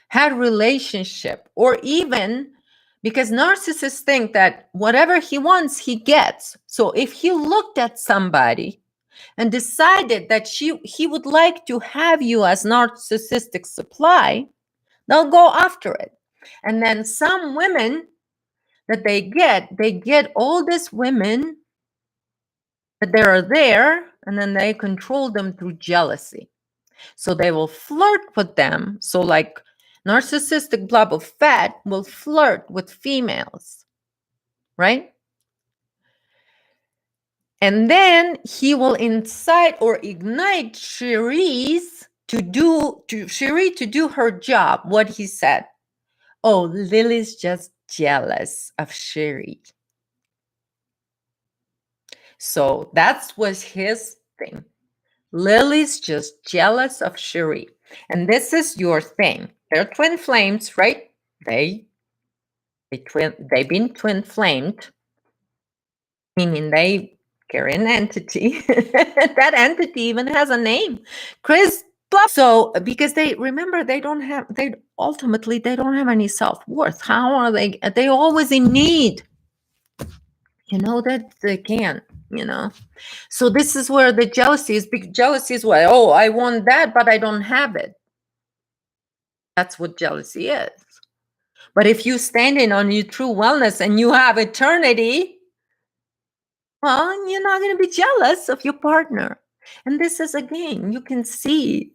had relationship, or even, because narcissists think that whatever he wants, he gets. So if he looked at somebody and decided that he would like to have you as narcissistic supply, they'll go after it. And then some women that they get all these women that they are there, and then they control them through jealousy. So they will flirt with them. So like narcissistic blob of fat will flirt with females, right? And then he will incite or ignite Cherie to do her job. What he said, oh, Lily's just jealous of Cherie. So that was his thing. Lily's just jealous of Cherie. And this is your thing. They're twin flames, right? They've been twin flamed, meaning they carry an entity. That entity even has a name, Chris. So because they ultimately don't have any self-worth. How are they? They always in need. That they can. So this is where the jealousy is. Big jealousy is why, oh, I want that, but I don't have it. That's what jealousy is. But if you stand in on your true wellness and you have eternity, well, you're not going to be jealous of your partner. And this is, again, you can see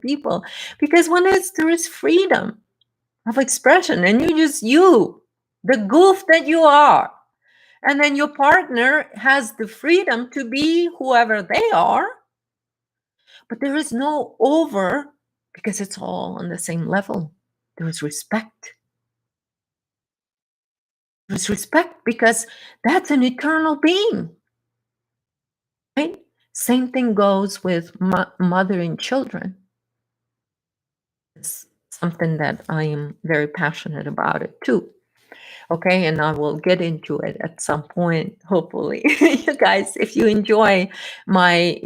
people, because when there is freedom of expression, and you just the goof that you are, and then your partner has the freedom to be whoever they are, but there is no over, because it's all on the same level. There is respect. There's respect, because that's an eternal being, right? Same thing goes with mother and children. It's something that I am very passionate about it too. Okay, and I will get into it at some point, hopefully. You guys, if you enjoy my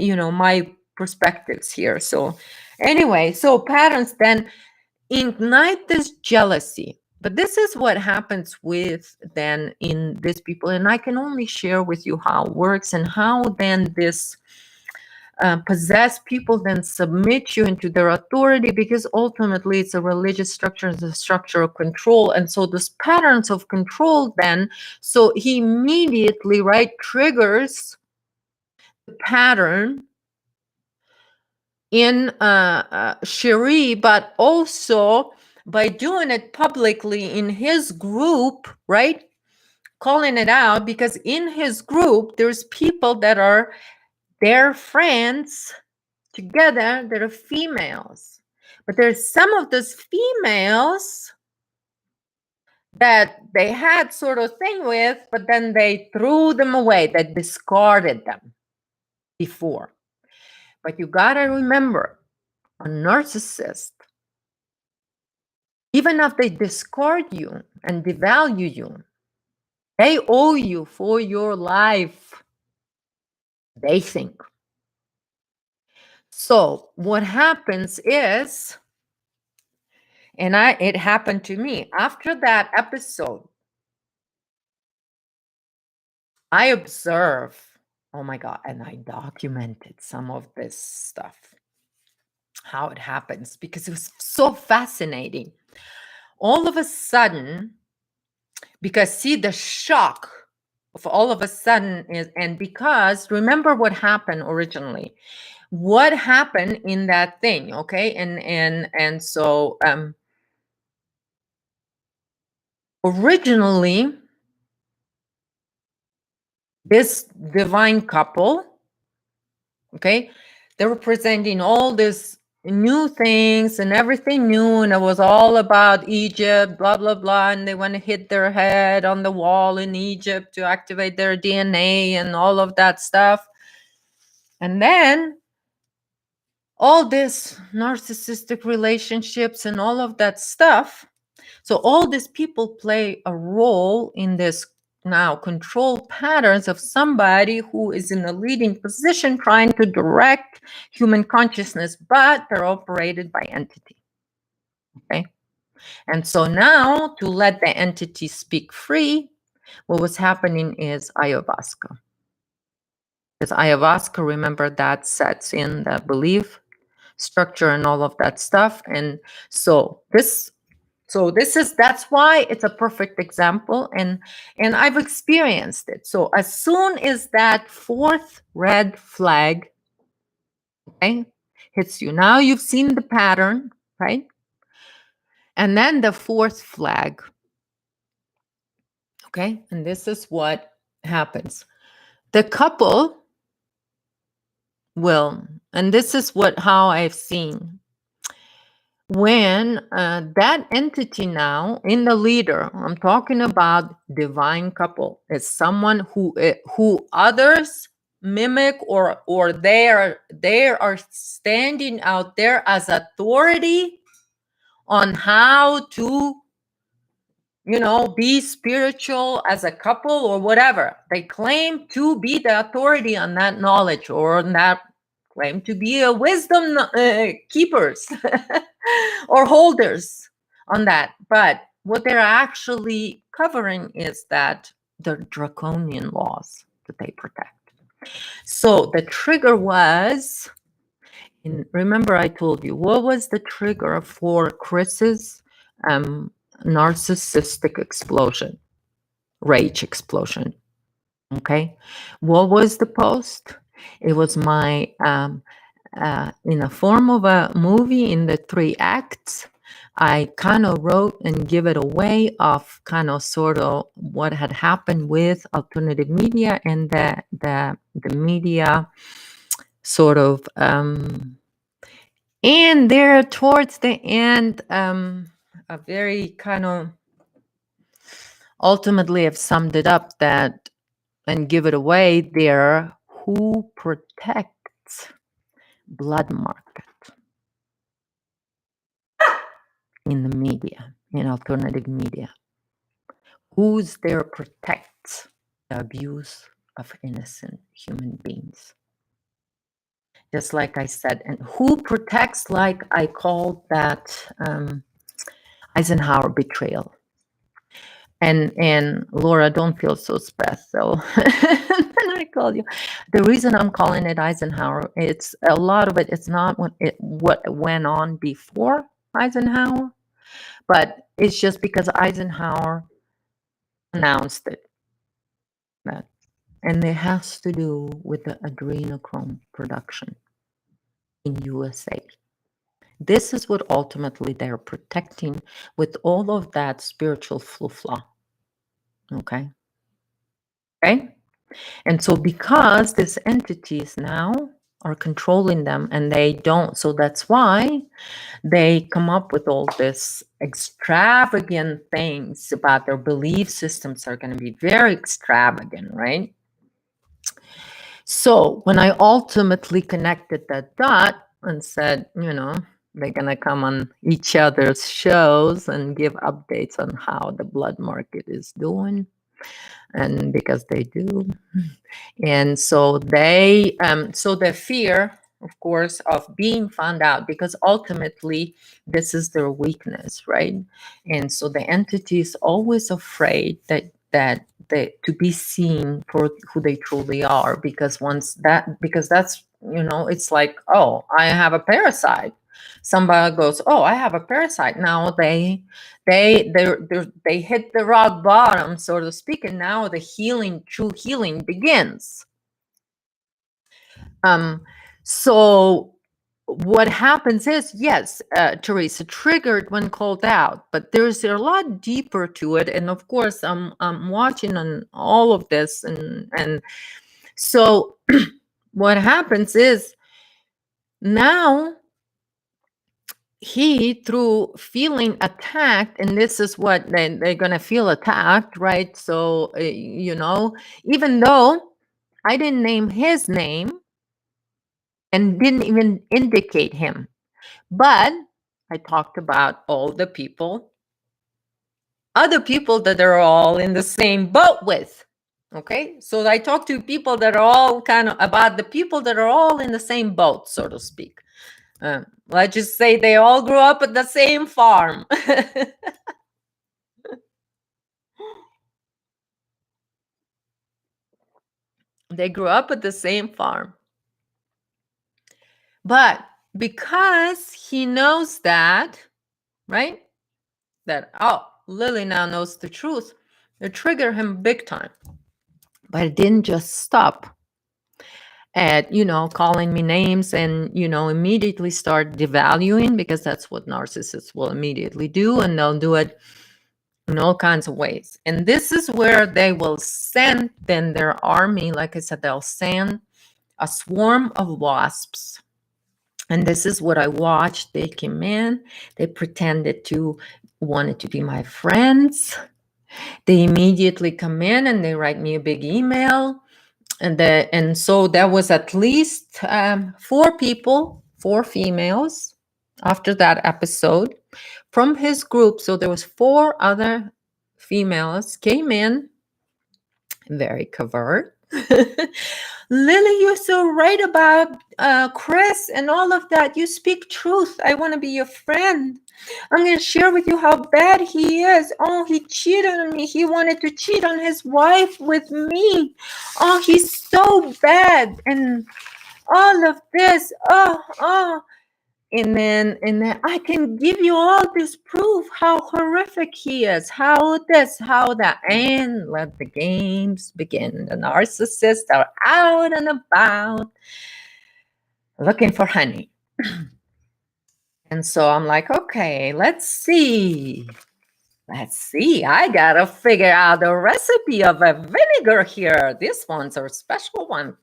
perspectives here. So anyway, so patterns then ignite this jealousy. But this is what happens with then in these people, and I can only share with you how it works, and how then this possess people, then submit you into their authority, because ultimately it's a religious structure, it's a structure of control. And so those patterns of control then, so he immediately, right, triggers the pattern in Cherie, but also by doing it publicly in his group, right? Calling it out, because in his group, there's people that are their friends together that are females. But there's some of those females that they had sort of thing with, but then they threw them away, they discarded them before. But you gotta remember, a narcissist, even if they discard you and devalue you, they owe you for your life, they think. So what happens is, and it happened to me, after that episode, I observe, oh my God, and I documented some of this stuff, how it happens, because it was so fascinating. All of a sudden, because see, the shock of all of a sudden is, and because remember what happened originally, what happened in that thing, okay? And so originally, this divine couple, okay, they were presenting all this new things and everything new, and it was all about Egypt, blah blah blah, and they want to hit their head on the wall in Egypt to activate their DNA and all of that stuff. And then all this narcissistic relationships and all of that stuff. So all these people play a role in this now control patterns of somebody who is in a leading position trying to direct human consciousness, but they're operated by entity. Okay. And so now, to let the entity speak free, what was happening is ayahuasca. Because ayahuasca, remember, that sets in the belief structure and all of that stuff. And so this is, that's why it's a perfect example, and I've experienced it. So as soon as that fourth red flag, okay, hits you, now you've seen the pattern, right? And then the fourth flag, okay, and this is what happens. The couple will, and this is how I've seen, when that entity now in the leader, I'm talking about divine couple, is someone who others mimic, or they are standing out there as authority on how to, you know, be spiritual as a couple or whatever. They claim to be the authority on that knowledge, or on that, claim to be a wisdom keepers or holders on that. But what they're actually covering is that the draconian laws that they protect. So the trigger was, remember I told you, what was the trigger for Chris's narcissistic explosion, rage explosion? Okay, what was the post? It was my in a form of a movie in the 3 acts. I kind of wrote and give it away of kind of sort of what had happened with alternative media and the media sort of and there towards the end a very kind of, ultimately I've summed it up that and give it away there, who protects blood market in the media, in alternative media. Who's there protects the abuse of innocent human beings? Just like I said, and who protects, like I called that Eisenhower betrayal. And Laura, don't feel so special. And I call you. The reason I'm calling it Eisenhower, it's a lot of it. It's not what went on before Eisenhower, but it's just because Eisenhower announced it. That, and it has to do with the adrenochrome production in USA. This is what ultimately they're protecting with all of that spiritual fluffla. Okay. Okay. And so because these entities now are controlling them and they don't, so that's why they come up with all this extravagant things about their belief systems are going to be very extravagant, right? So when I ultimately connected that dot and said, they're going to come on each other's shows and give updates on how the blood market is doing, and because they do. And so so the fear, of course, of being found out, because ultimately this is their weakness, right? And so the entity is always afraid that they to be seen for who they truly are, because because that's, it's like, oh, I have a parasite. Somebody goes, oh, I have a parasite. Now they hit the rock bottom, so to speak, and now the true healing begins. So what happens is, yes, Teresa, triggered when called out, but there's a lot deeper to it. And of course, I'm watching on all of this, and so what happens is now he, through feeling attacked, and this is what they're going to feel attacked, right? So, even though I didn't name his name and didn't even indicate him, but I talked about all the people, other people that are all in the same boat with. Okay, so I talked to people that are all kind of about the people that are all in the same boat, so to speak. Let's just say they all grew up at the same farm. They grew up at the same farm. But because he knows that, right? That, oh, Lily now knows the truth, it triggered him big time. But it didn't just stop at, calling me names and, immediately start devaluing, because that's what narcissists will immediately do. And they'll do it in all kinds of ways. And this is where they will send then their army. Like I said, they'll send a swarm of wasps. And this is what I watched. They came in, they pretended to wanted to be my friends. They immediately come in and they write me a big email. And so there was at least 4 people, 4 females after that episode from his group. So there was 4 other females came in, very covert. Lily, you're so right about Chris and all of that. You speak truth. I want to be your friend. I'm going to share with you how bad he is. Oh, he cheated on me. He wanted to cheat on his wife with me. Oh, he's so bad. And all of this. Oh. And then I can give you all this proof how horrific he is, how this, how that, and let the games begin. The narcissists are out and about looking for honey. And so I'm like, okay, let's see. I gotta figure out the recipe of a vinegar here. This one's a special one.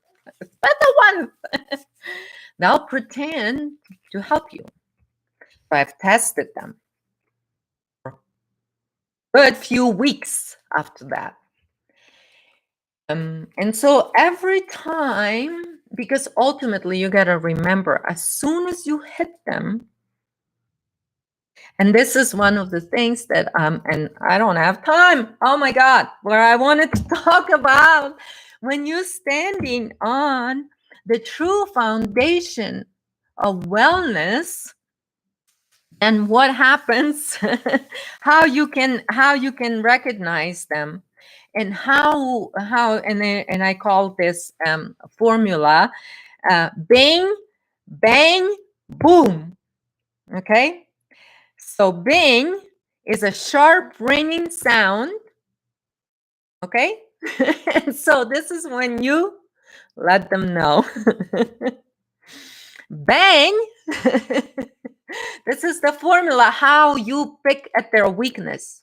They'll pretend to help you. I've tested them for a good few weeks after that. And so every time, because ultimately you got to remember, as soon as you hit them, and this is one of the things that, and I don't have time, oh my God, where I wanted to talk about, when you're standing on the true foundation of wellness And what happens, how you can recognize them, and how and I call this formula bang, bang, boom. Okay, so bang is a sharp ringing sound. Okay, so this is when you let them know. Bang. This is the formula how you pick at their weakness,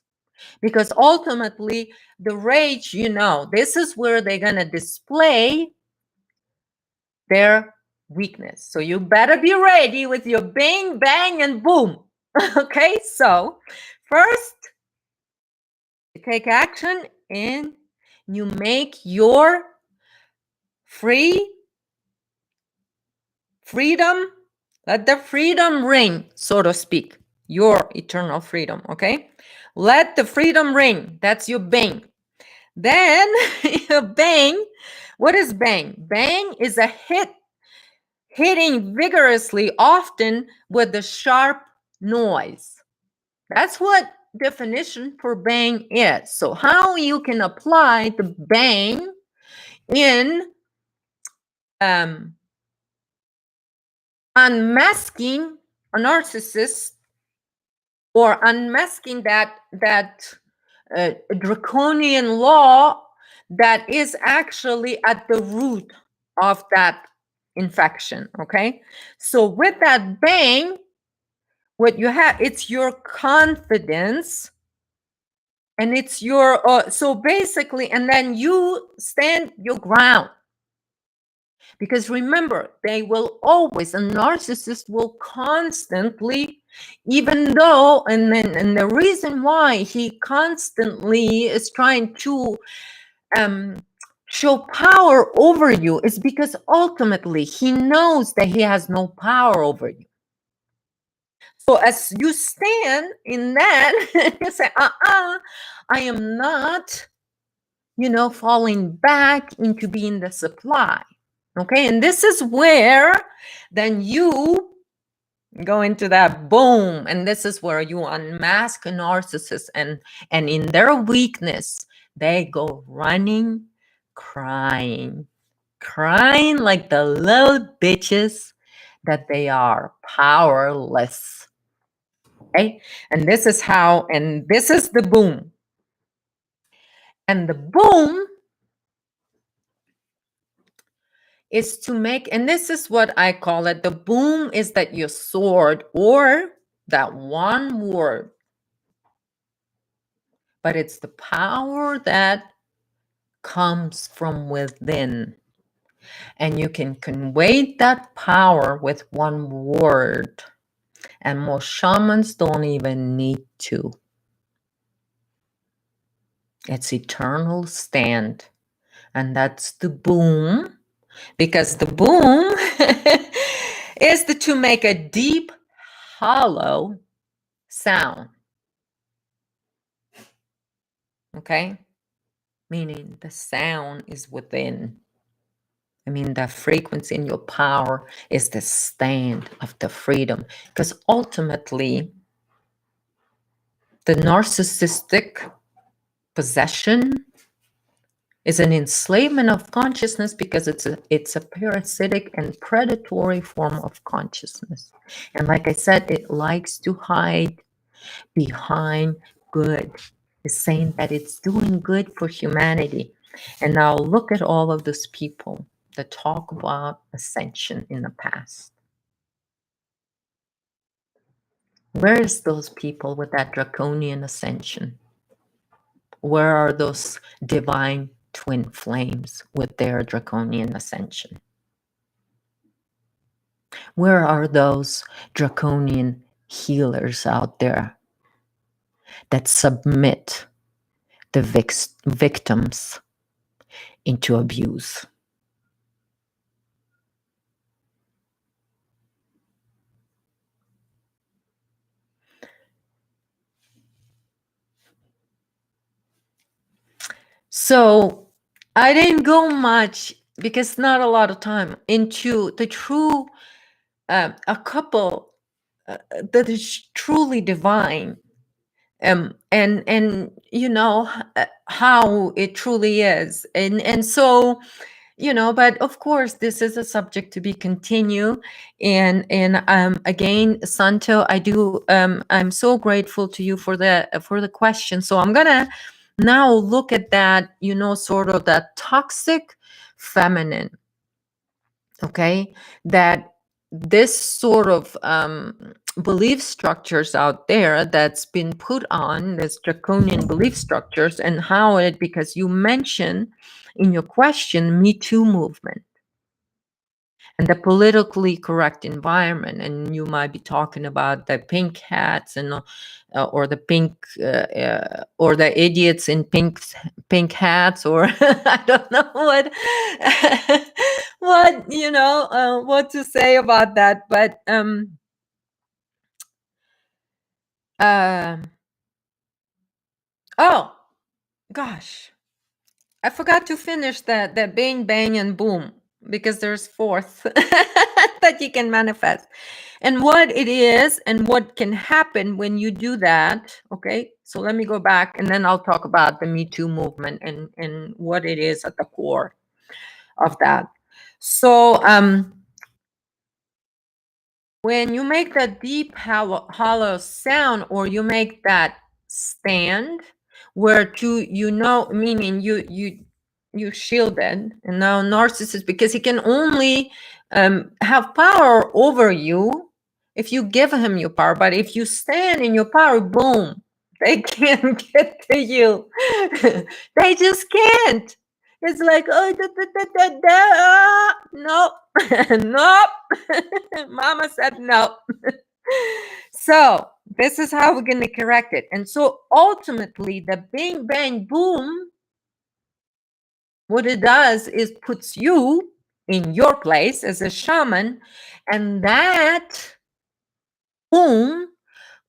because ultimately the rage, this is where they're going to display their weakness. So you better be ready with your bang, bang, and boom. Okay, so first you take action and you make your freedom, let the freedom ring, so to speak, your eternal freedom. Okay, let the freedom ring. That's your bang. Then bang. What is bang? Bang is a hitting vigorously, often with a sharp noise. That's what definition for bang is. So how you can apply the bang in unmasking a narcissist, or unmasking that draconian law that is actually at the root of that infection. Okay, so with that bang, what you have, it's your confidence, and it's your so basically, and then you stand your ground. Because remember, they will always, a narcissist will constantly, even though, and the reason why he constantly is trying to show power over you is because ultimately he knows that he has no power over you. So as you stand in that, you say, I am not, falling back into being the supply. Okay, and this is where then you go into that boom, and this is where you unmask a narcissist, and in their weakness, they go running, crying like the little bitches that they are, powerless. Okay, and this is how, and this is the boom. And the boom is to make, and this is what I call it, the boom is that your sword, or that one word, but it's the power that comes from within. And you can convey that power with one word. And most shamans don't even need to. It's eternal stand. And that's the boom. Because the boom is to make a deep, hollow sound. Okay? Meaning the sound is within. I mean, the frequency in your power is the stand of the freedom. Because ultimately, the narcissistic possession is an enslavement of consciousness, because it's a parasitic and predatory form of consciousness. And like I said, it likes to hide behind good. It's saying that it's doing good for humanity. And now look at all of those people that talk about ascension in the past. Where is those people with that draconian ascension? Where are those divine twin flames with their draconian ascension? Where are those draconian healers out there that submit the victims into abuse? So I didn't go much, because not a lot of time, into the true, a couple that is truly divine, and how it truly is, and so but of course this is a subject to be continued. And again, Santo, I'm so grateful to you for the question. So I'm gonna now look at that, sort of that toxic feminine. Okay, that this sort of belief structures out there that's been put on this draconian belief structures, and how it, because you mentioned in your question Me Too movement and the politically correct environment, and you might be talking about the pink hats and or the pink or the idiots in pink hats, or I don't know what what to say about that, but uh, oh gosh, I forgot to finish the bang bang and boom, because there's fourth that you can manifest, and what it is and what can happen when you do that. Okay, so let me go back, and then I'll talk about the Me Too movement and what it is at the core of that. So when you make that deep hollow sound, or you make that stand where meaning you shielded, and now narcissist, because he can only have power over you if you give him your power, but if you stand in your power, boom, they can't get to you. They just can't. It's like, oh, nope. Nope. Mama said no. So this is how we're going to correct it. And so ultimately, the bang, bang, boom, what it does is puts you in your place as a shaman, and that boom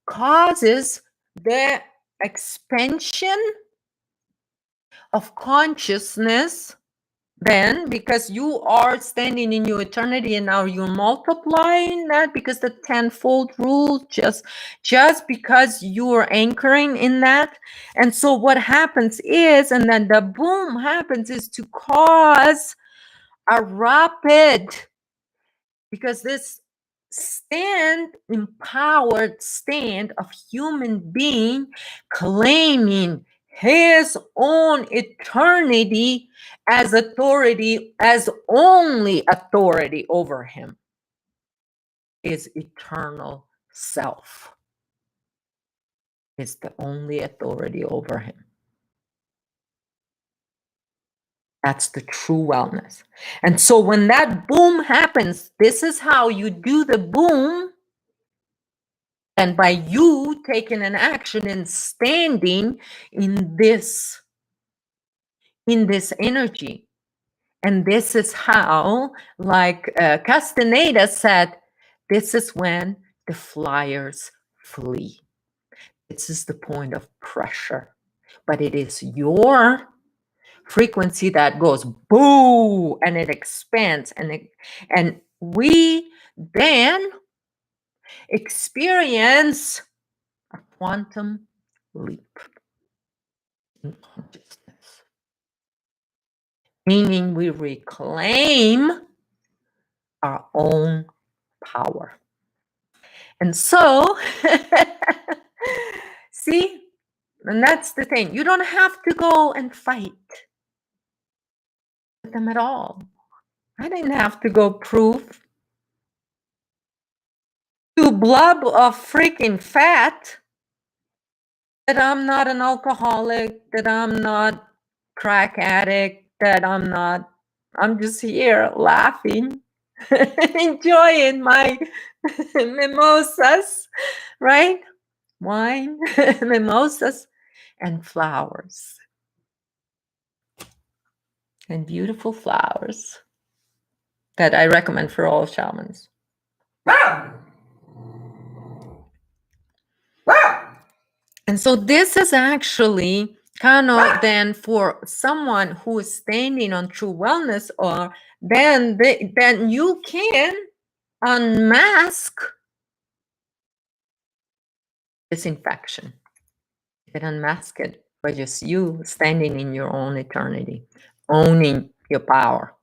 causes the expansion of consciousness. Then, because you are standing in your eternity, and now you're multiplying that, because the tenfold rule, just because you are anchoring in that. And so what happens is, and then the boom happens, is to cause a rapid, because this empowered stand of human being claiming his own eternity as authority, as only authority over him, is eternal self, is the only authority over him. That's the true wellness. And so when that boom happens, this is how you do the boom. And by you taking an action and standing in this energy. And this is how, like Castaneda said, this is when the flyers flee. This is the point of pressure. But it is your frequency that goes boo, and it expands, and we then experience a quantum leap in consciousness, meaning we reclaim our own power. And so see, and that's the thing, you don't have to go and fight with them at all. I didn't have to go prove to blob of freaking fat that I'm not an alcoholic, that I'm not crack addict, that I'm just here laughing, enjoying my mimosas, right? Wine, mimosas, and flowers, and beautiful flowers that I recommend for all shamans. And so this is actually kind of then for someone who is standing on true wellness, or then you can unmask disinfection. You can unmask it by just you standing in your own eternity, owning your power.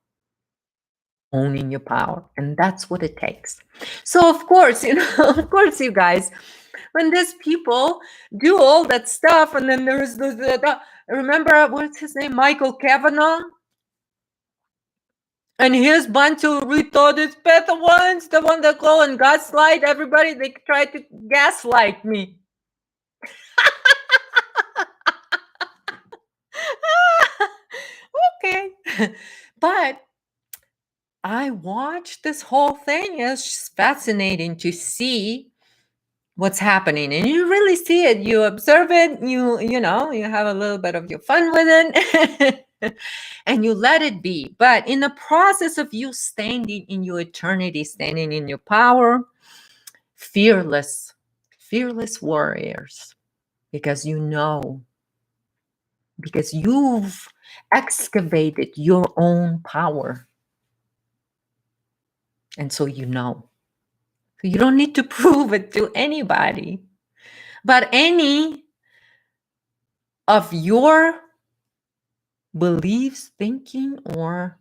Owning your power. And that's what it takes. So of course, of course, you guys, when these people do all that stuff, and then there's remember what's his name, Michael Kavanaugh, and his bunch of retarded pet ones, the one that go and gaslight everybody. They try to gaslight me. Okay. But I watched this whole thing. It's fascinating to see what's happening, and you really see it. You observe it. You know, you have a little bit of your fun with it, and you let it be. But in the process of you standing in your eternity, standing in your power, fearless warriors, because because you've excavated your own power. And so you know. So you don't need to prove it to anybody. But any of your beliefs, thinking, or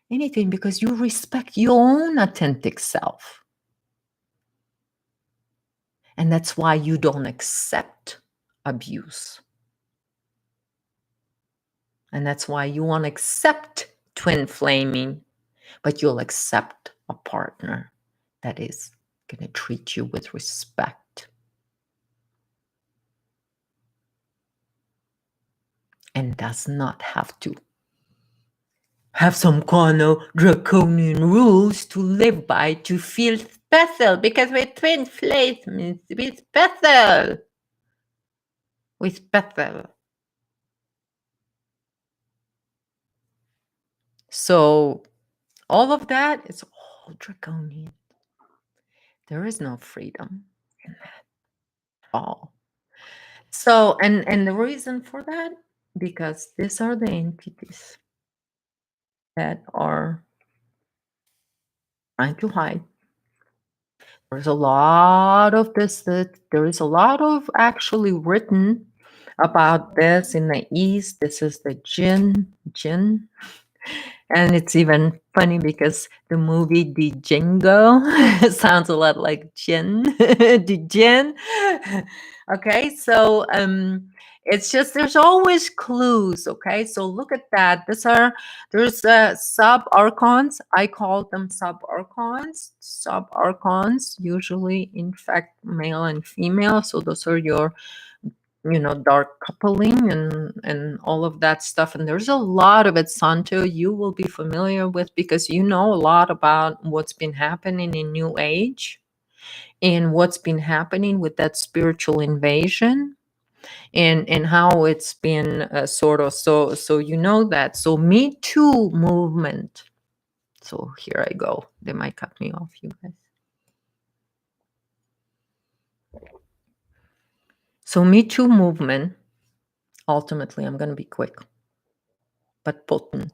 anything, because you respect your own authentic self. And that's why you don't accept abuse. And that's why you won't accept twin flaming, but you'll accept a partner that is going to treat you with respect. And does not have to have some kind of draconian rules to live by to feel special, because we're twin flames, we're special. We're special. So all of that is all draconian. There is no freedom in that at all. So, and the reason for that, because these are the entities that are trying to hide. There's a lot of this, that there is a lot of actually written about this in the East. This is the jinn. And it's even funny because the movie The Django sounds a lot like Jin. The Jin. Okay, so it's just there's always clues. Okay, so look at that. There's sub archons. I call them sub archons. Sub archons usually in fact male and female. So those are your dark coupling and all of that stuff. And there's a lot of it, Santo, you will be familiar with, because you know a lot about what's been happening in New Age and what's been happening with that spiritual invasion and how it's been sort of so you know that. So Me Too movement. So here I go. They might cut me off, you guys. So Me Too movement, ultimately, I'm going to be quick, but potent.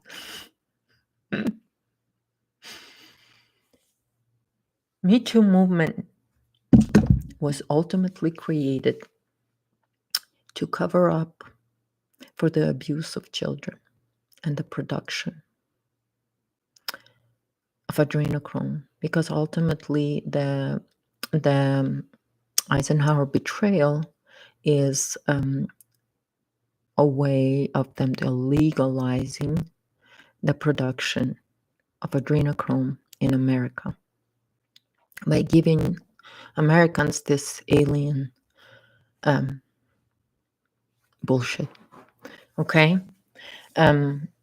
Me Too movement was ultimately created to cover up for the abuse of children and the production of adrenochrome, because ultimately the Eisenhower betrayal is a way of them legalizing the production of adrenochrome in America by giving Americans this alien bullshit. Okay?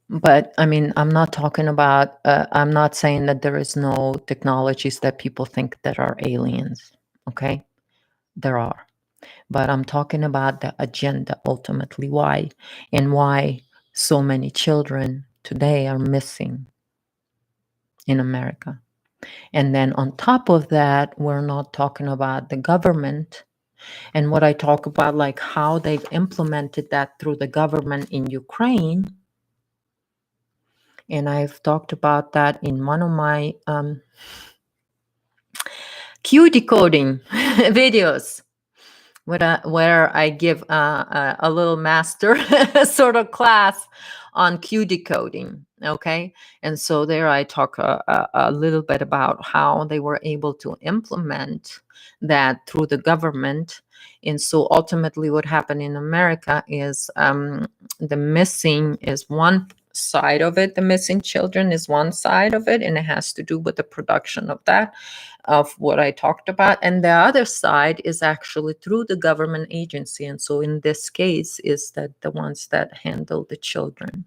But I mean, I'm not talking about, I'm not saying that there is no technologies that people think that are aliens. Okay? There are. But I'm talking about the agenda ultimately. Why? And why so many children today are missing in America. And then on top of that, we're not talking about the government and what I talk about, like how they've implemented that through the government in Ukraine. And I've talked about that in one of my Q decoding videos. where I give a little master sort of class on Q decoding. Okay. And so there I talk a little bit about how they were able to implement that through the government. And so ultimately, what happened in America is the missing is one side of it. The missing children is one side of it, and it has to do with the production of that, of what I talked about. And the other side is actually through the government agency. And so in this case is that the ones that handle the children,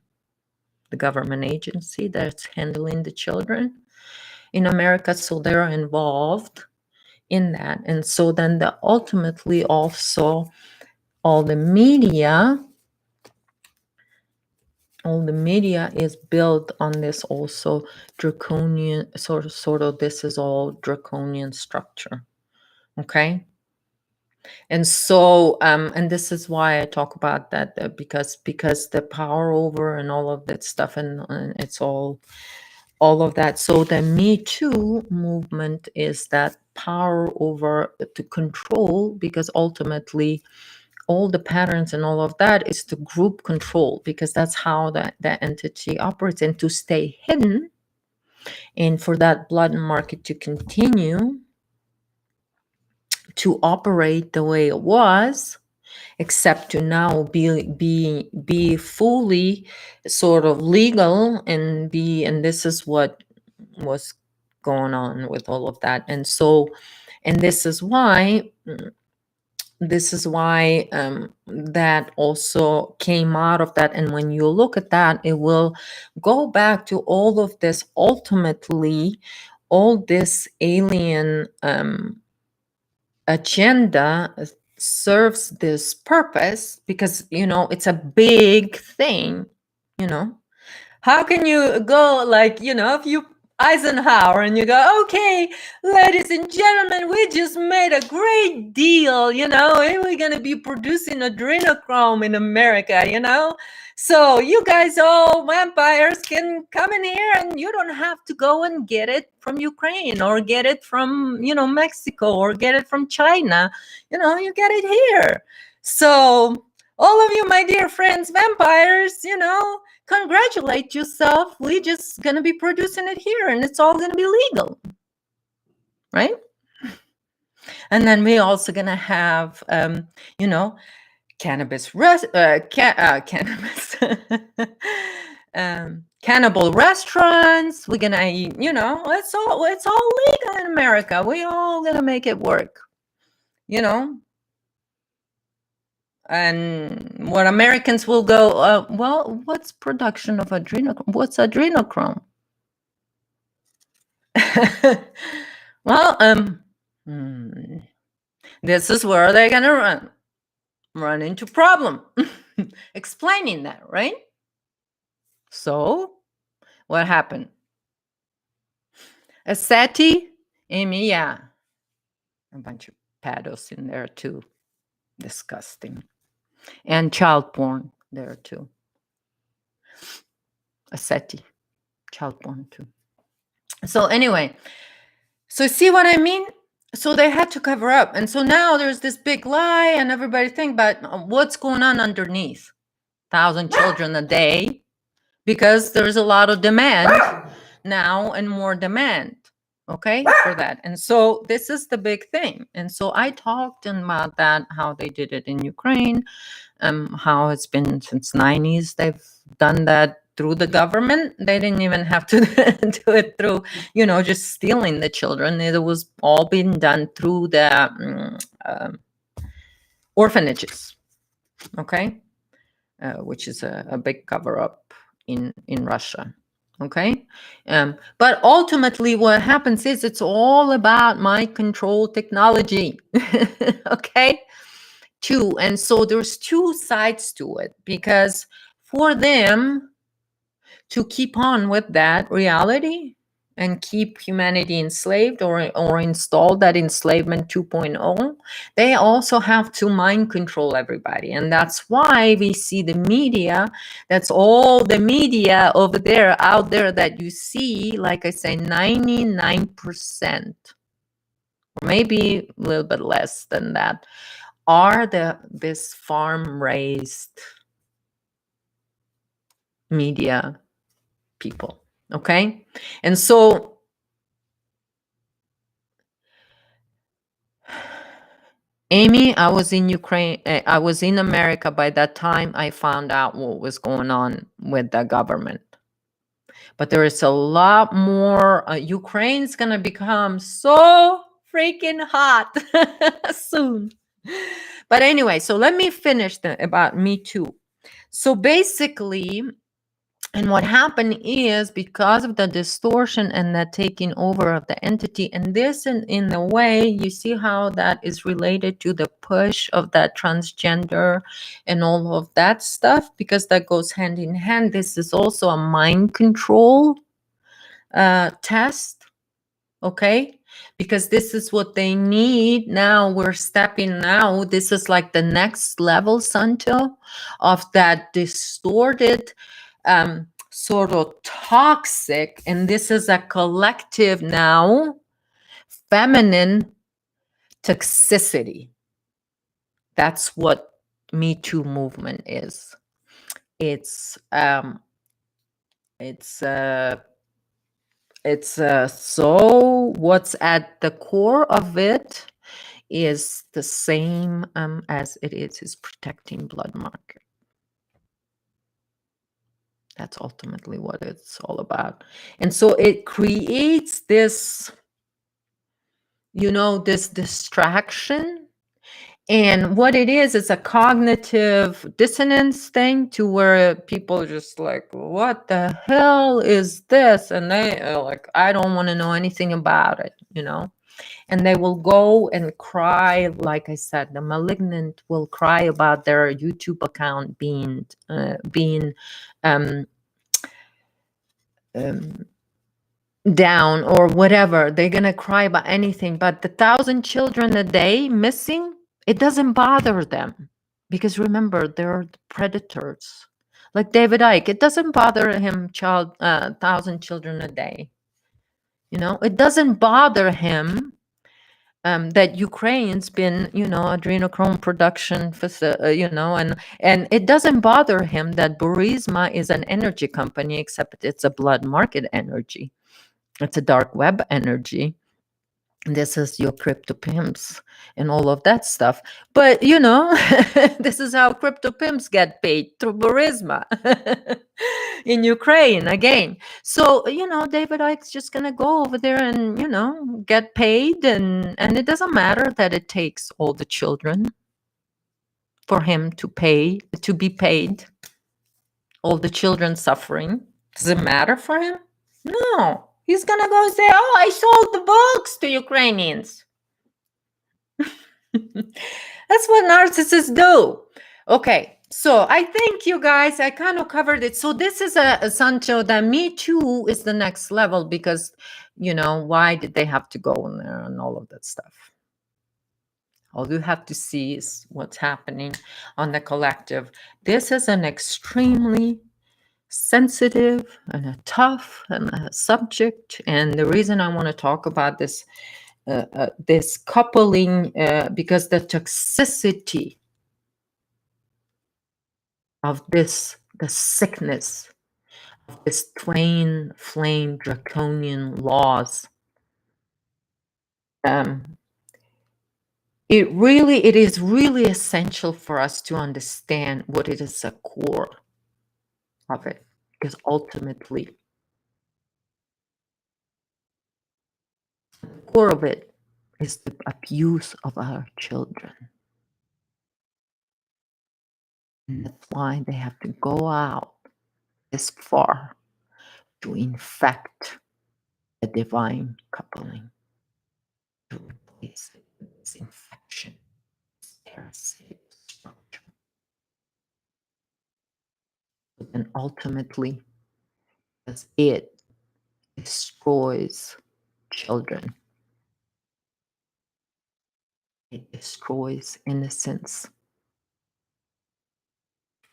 the government agency that's handling the children in America. So they're involved in that. And so then ultimately also all the media is built on this also draconian sort of this is all draconian structure. Okay. And so and this is why I talk about that, because the power over and all of that stuff, and it's all of that. So the Me Too movement is that power over to control, because ultimately all the patterns and all of that is to group control, because that's how that entity operates, and to stay hidden, and for that blood market to continue to operate the way it was, except to now be fully sort of legal and this is what was going on with all of that. And so, and this is why that also came out of that. And when you look at that, it will go back to all of this. Ultimately, all this alien agenda serves this purpose, because it's a big thing. How can you go, like, if you Eisenhower and you go, okay, ladies and gentlemen, we just made a great deal, and we're going to be producing adrenochrome in America, so you guys, all vampires, can come in here, and you don't have to go and get it from Ukraine or get it from, Mexico or get it from China. You get it here. So all of you, my dear friends, vampires, congratulate yourself. We're just going to be producing it here, and it's all going to be legal. Right? And then we're also going to have, cannabis, cannabis, cannibal restaurants. We're going to eat, it's all legal in America. We all going to make it work, And what Americans will go, well, what's production of adrenochrome? What's adrenochrome? Well, this is where they're gonna run into problem explaining that, right? So what happened? Aseti, Amy, yeah, a bunch of pedos in there too. Disgusting. And child porn there too. Aseti, child porn too. So anyway, so see what I mean? So they had to cover up. And so now there's this big lie, and everybody think about what's going on underneath. 1,000 children a day, because there's a lot of demand now, and more demand, okay, for that. And so this is the big thing. And so I talked about that, how they did it in Ukraine, how it's been since 90s. They've done that through the government. They didn't even have to do it through, just stealing the children. It was all being done through the orphanages, okay, which is a big cover-up in Russia, okay? But ultimately what happens is it's all about mind control technology, okay? Too. And so there's two sides to it, because for them to keep on with that reality and keep humanity enslaved or install that enslavement 2.0, they also have to mind control everybody. And that's why we see the media, that's all the media over there, out there, that you see, like I say, 99%, or maybe a little bit less than that, are this farm-raised media people. Okay, and so Amy, I was in Ukraine. I was in America by that time. I found out what was going on with the government. But there is a lot more. Ukraine's going to become so freaking hot soon. But anyway, so let me finish about Me Too. So basically, and what happened is because of the distortion and the taking over of the entity, and this in a way, you see how that is related to the push of that transgender and all of that stuff, because that goes hand in hand. This is also a mind control test, okay? Because this is what they need. Now we're stepping now. This is like the next level, Santo, of that distorted, sort of toxic, and this is a collective now, feminine toxicity. That's what Me Too movement is. It's so what's at the core of it is the same as it is protecting blood market. That's ultimately what it's all about. And so it creates this, this distraction. And what it is a cognitive dissonance thing, to where people are just like, what the hell is this? And they are like, I don't want to know anything about it, And they will go and cry. Like I said, the malignant will cry about their YouTube account being down or whatever. They're gonna cry about anything. But the 1,000 children a day missing, it doesn't bother them, because remember, they're predators. Like David Icke, it doesn't bother him 1,000 children a day. It doesn't bother him that Ukraine's been, adrenochrome production, and it doesn't bother him that Burisma is an energy company, except it's a blood market energy. It's a dark web energy. This is your crypto pimps and all of that stuff. But, this is how crypto pimps get paid, through Burisma in Ukraine again. So, David Icke's just going to go over there and, get paid. And it doesn't matter that it takes all the children for him to be paid. All the children suffering. Does it matter for him? No. He's going to go say, oh, I sold the books to Ukrainians. That's what narcissists do. Okay, so I think you guys, I kind of covered it. So this is a Sancho, that Me Too is the next level, because, why did they have to go in there and all of that stuff? All you have to see is what's happening on the collective. This is an extremely sensitive and a tough and a subject, and the reason I want to talk about this this coupling, because the toxicity of the sickness of this twin flame draconian laws, it is really essential for us to understand what it is the core of it, because ultimately the core of it is the abuse of our children. And that's why they have to go out this far to infect the divine coupling, to replace it with this infection, this parasitic structure. But then ultimately, as it destroys children, it destroys innocence.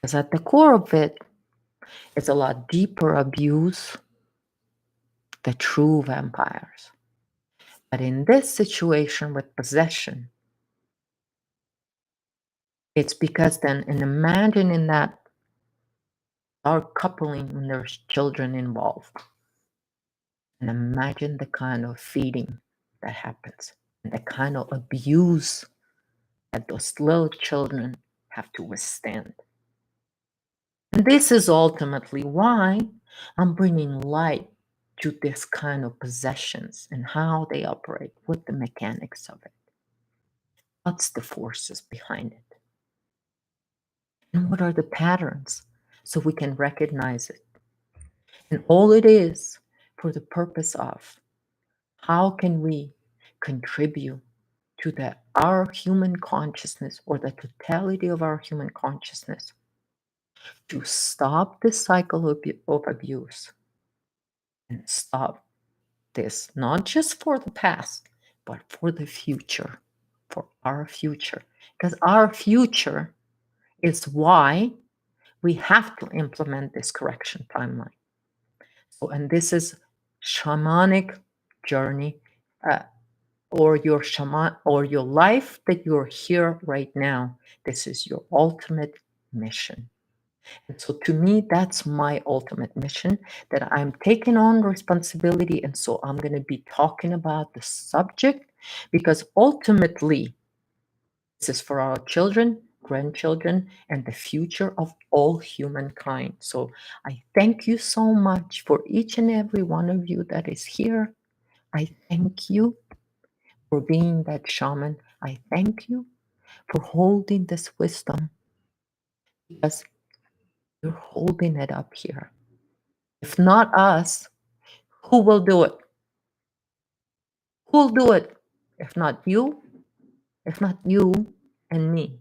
Because at the core of it is a lot deeper abuse, the true vampires. But in this situation with possession, It's because then, and imagine in that our coupling when there's children involved, and imagine the kind of feeding that happens, and the kind of abuse that those little children have to withstand. And this is ultimately why I'm bringing light to this kind of possessions and how they operate, what the mechanics of it. What's the forces behind it? And what are the patterns so we can recognize it? And all it is for the purpose of how can we contribute to our human consciousness or the totality of our human consciousness to stop this cycle of abuse and stop this, not just for the past, but for the future, for our future. Because our future is why we have to implement this correction timeline. So, and this is shamanic journey, or your shaman, or your life that you're here right now. This is your ultimate mission. And so to me, that's my ultimate mission, that I'm taking on responsibility. And so I'm going to be talking about the subject because ultimately, this is for our children, grandchildren, and the future of all humankind. So I thank you so much for each and every one of you that is here. I thank you for being that shaman. I thank you for holding this wisdom because you're holding it up here. If not us, who will do it? Who'll do it? If not you, if not you and me,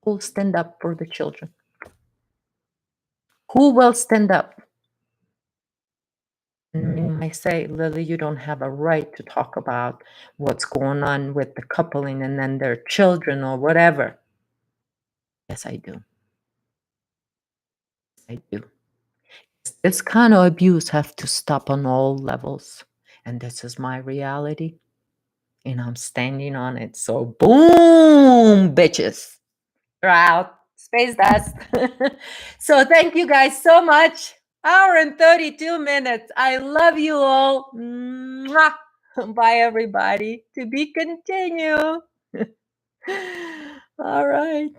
who'll stand up for the children? Who will stand up? And you might say, Lily, you don't have a right to talk about what's going on with the coupling and then their children or whatever. Yes, I do. I do. This kind of abuse has to stop on all levels. And this is my reality. And I'm standing on it. So boom, bitches. You're out. Space dust. So thank you guys so much. Hour and 32 minutes. I love you all. Mwah. Bye, everybody. To be continued. All right.